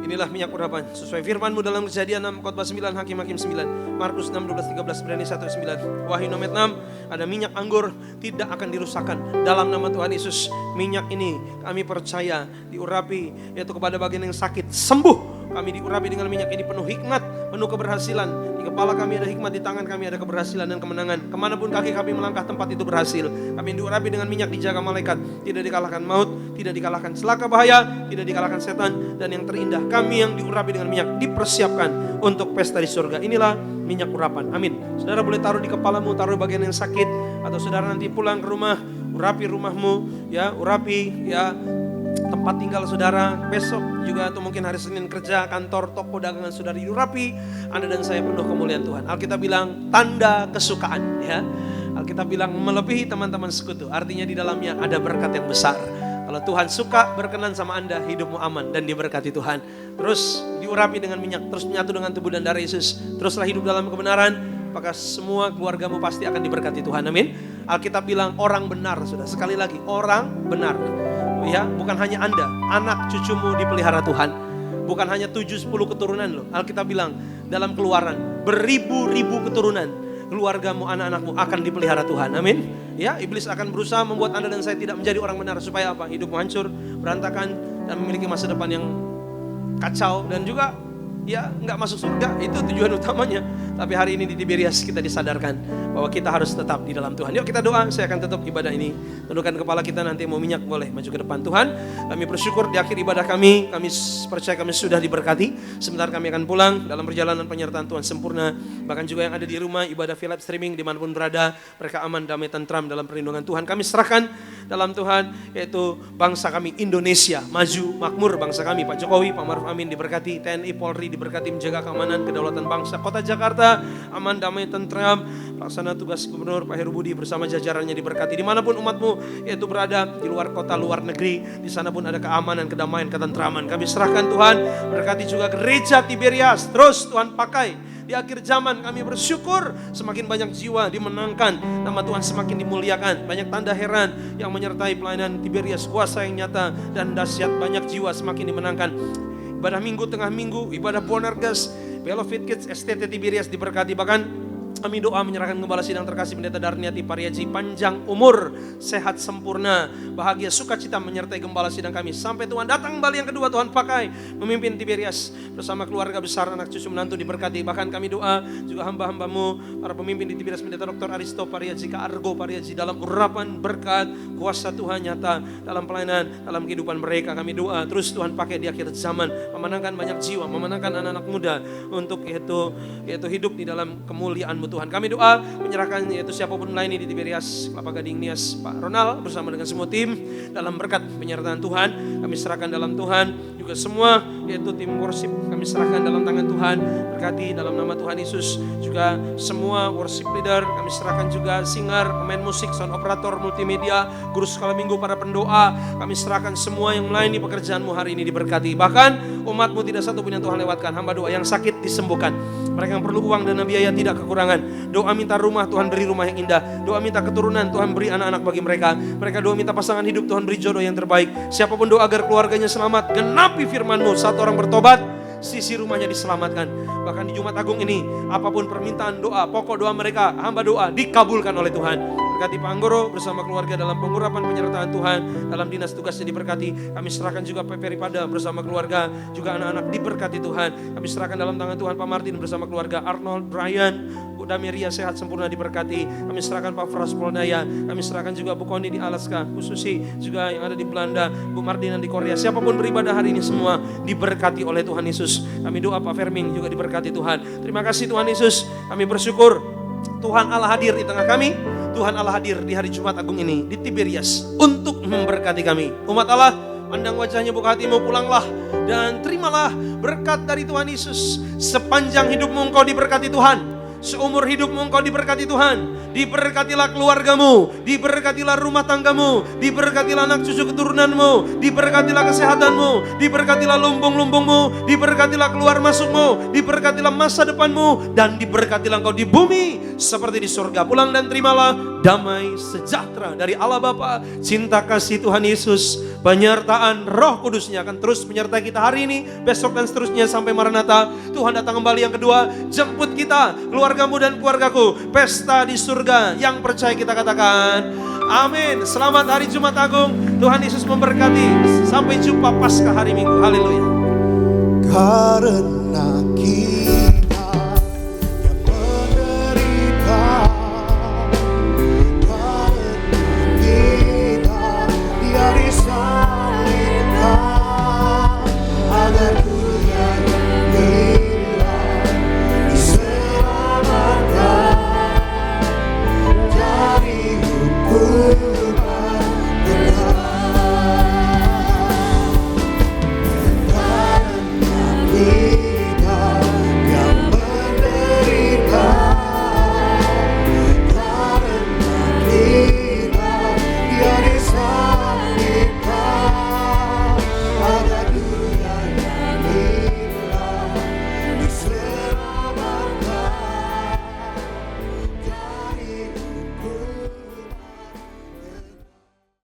Inilah minyak urapan sesuai firman-Mu dalam Kejadian 6, Khotbah 9, Hakim-Hakim 9, Markus 6, 12, 13, Ibrani 1, 9, Wahyu nomor 6. Ada minyak anggur tidak akan dirusakkan dalam nama Tuhan Yesus. Minyak ini kami percaya diurapi yaitu kepada bagian yang sakit sembuh. Kami diurapi dengan minyak ini penuh hikmat, penuh keberhasilan. Di kepala kami ada hikmat, di tangan kami ada keberhasilan dan kemenangan. Kemanapun kaki kami melangkah, tempat itu berhasil. Kami diurapi dengan minyak, dijaga malaikat. Tidak dikalahkan maut, tidak dikalahkan celaka bahaya, tidak dikalahkan setan. Dan yang terindah, kami yang diurapi dengan minyak dipersiapkan untuk pesta di surga. Inilah minyak urapan. Amin. Saudara boleh taruh di kepalamu, taruh bagian yang sakit. Atau saudara nanti pulang ke rumah, urapi rumahmu, ya, urapi ya tempat tinggal saudara, besok juga atau mungkin hari Senin kerja, kantor, toko dagangan saudara diurapi. Anda dan saya penuh kemuliaan Tuhan. Alkitab bilang tanda kesukaan, ya. Alkitab bilang melebihi teman-teman sekutu. Artinya di dalamnya ada berkat yang besar. Kalau Tuhan suka berkenan sama Anda, hidupmu aman dan diberkati Tuhan. Terus diurapi dengan minyak, terus menyatu dengan tubuh dan darah Yesus. Teruslah hidup dalam kebenaran, maka semua keluargamu pasti akan diberkati Tuhan. Amin. Alkitab bilang orang benar, sudah. Sekali lagi, orang benar. Ya, bukan hanya Anda, anak cucumu dipelihara Tuhan. Bukan hanya 7-10 keturunan loh. Alkitab bilang dalam Keluaran, beribu-ribu keturunan, keluargamu, anak-anakmu akan dipelihara Tuhan. Amin. Ya, iblis akan berusaha membuat Anda dan saya tidak menjadi orang benar supaya apa? Hidupmu hancur, berantakan, dan memiliki masa depan yang kacau, dan juga ya nggak masuk surga. Itu tujuan utamanya. Tapi hari ini di Tiberias kita disadarkan bahwa kita harus tetap di dalam Tuhan. Yuk kita doa, saya akan tutup ibadah ini. Tundukkan kepala kita, nanti mau minyak boleh maju ke depan. Tuhan, kami bersyukur di akhir ibadah kami percaya kami sudah diberkati. Sebentar kami akan pulang dalam perjalanan penyertaan Tuhan sempurna. Bahkan juga yang ada di rumah, ibadah via live streaming dimanapun berada, mereka aman, damai, tentram dalam perlindungan Tuhan. Kami serahkan dalam Tuhan, yaitu bangsa kami Indonesia, maju, makmur bangsa kami. Pak Jokowi, Pak Maruf Amin diberkati, TNI, Polri diberkati menjaga keamanan, kedaulatan bangsa. Kota Jakarta aman, damai, tentram. Pelaksana tugas Gubernur Pak Heru Budi bersama jajarannya diberkati. Dimanapun umatmu yaitu berada, di luar kota, luar negeri, di sana pun ada keamanan, kedamaian, ketentraman. Kami serahkan Tuhan, berkati juga gereja Tiberias. Terus Tuhan pakai di akhir zaman. Kami bersyukur semakin banyak jiwa dimenangkan, nama Tuhan semakin dimuliakan, banyak tanda heran yang menyertai pelayanan Tiberias, kuasa yang nyata dan dahsyat, banyak jiwa semakin dimenangkan. Ibadah minggu, tengah minggu, ibadah Bonargas, Beloved Kids, STT Tiberias diberkati. Bahkan kami doa menyerahkan gembala sidang terkasih Pendeta Darniati Pariaji, panjang umur, sehat sempurna, bahagia, sukacita menyertai gembala sidang kami sampai Tuhan datang kembali yang kedua. Tuhan pakai memimpin Tiberias bersama keluarga besar, anak cucu menantu diberkati. Bahkan kami doa juga hamba-hambamu, para pemimpin di Tiberias, Pendeta Dr. Aristo Pariaji, Kak Argo Pariaji, dalam urapan berkat kuasa Tuhan nyata dalam pelayanan, dalam kehidupan mereka. Kami doa terus Tuhan pakai di akhir zaman, memenangkan banyak jiwa, memenangkan anak-anak muda untuk yaitu hidup di dalam kemuliaan-Mu Tuhan. Kami doa menyerahkan yaitu siapapun lain di Tiberias, Kelapa Gading, Nias, Pak Ronald bersama dengan semua tim dalam berkat penyertaan Tuhan. Kami serahkan dalam Tuhan juga semua yaitu tim worship, kami serahkan dalam tangan Tuhan. Berkati dalam nama Tuhan Yesus juga semua worship leader, kami serahkan juga singer, pemain musik, sound operator, multimedia, guru sekolah minggu, para pendoa. Kami serahkan semua yang melayani pekerjaanmu hari ini diberkati. Bahkan umatmu tidak satu pun yang Tuhan lewatkan. Hamba doa yang sakit disembuhkan, mereka yang perlu uang dan biaya tidak kekurangan. Doa minta rumah, Tuhan beri rumah yang indah. Doa minta keturunan, Tuhan beri anak-anak bagi mereka. Mereka doa minta pasangan hidup, Tuhan beri jodoh yang terbaik. Siapapun doa agar keluarganya selamat, genapi firman-Mu. Satu orang bertobat, sisi rumahnya diselamatkan. Bahkan di Jumat Agung ini, apapun permintaan doa, pokok doa mereka, hamba doa dikabulkan oleh Tuhan. Berkati Pak Anggoro bersama keluarga dalam pengurapan penyertaan Tuhan, dalam dinas tugasnya diberkati. Kami serahkan juga Pak Peripada bersama keluarga, juga anak-anak diberkati Tuhan. Kami serahkan dalam tangan Tuhan Pak Martin bersama keluarga, Arnold, Brian, Bu Dameria sehat sempurna diberkati. Kami serahkan Pak Fras Polnaya. Kami serahkan juga Bu Koni di Alaska, Bu Susi juga yang ada di Belanda, Bu Mardinan di Korea. Siapapun beribadah hari ini semua diberkati oleh Tuhan Yesus. Kami doa Pak Ferming juga diberkati Tuhan. Terima kasih Tuhan Yesus. Kami bersyukur Tuhan Allah hadir di tengah kami. Tuhan Allah hadir di hari Jumat Agung ini di Tiberias untuk memberkati kami. Umat Allah, pandang wajahnya, buka hatimu, pulanglah dan terimalah berkat dari Tuhan Yesus. Sepanjang hidupmu engkau diberkati Tuhan. Seumur hidupmu engkau diberkati Tuhan. Diberkatilah keluargamu, diberkatilah rumah tanggamu, diberkatilah anak cucu keturunanmu, diberkatilah kesehatanmu, diberkatilah lumbung-lumbungmu, diberkatilah keluar masukmu, diberkatilah masa depanmu, dan diberkatilah engkau di bumi seperti di surga. Pulang dan terimalah damai sejahtera dari Allah Bapa, cinta kasih Tuhan Yesus, penyertaan Roh Kudusnya akan terus menyertai kita hari ini, besok dan seterusnya sampai Maranatha. Tuhan datang kembali yang kedua, jemput kita, keluargamu dan keluargaku, pesta di surga. Yang percaya kita katakan amin. Selamat hari Jumat Agung, Tuhan Yesus memberkati. Sampai jumpa Paskah hari Minggu. Haleluya. Karena kita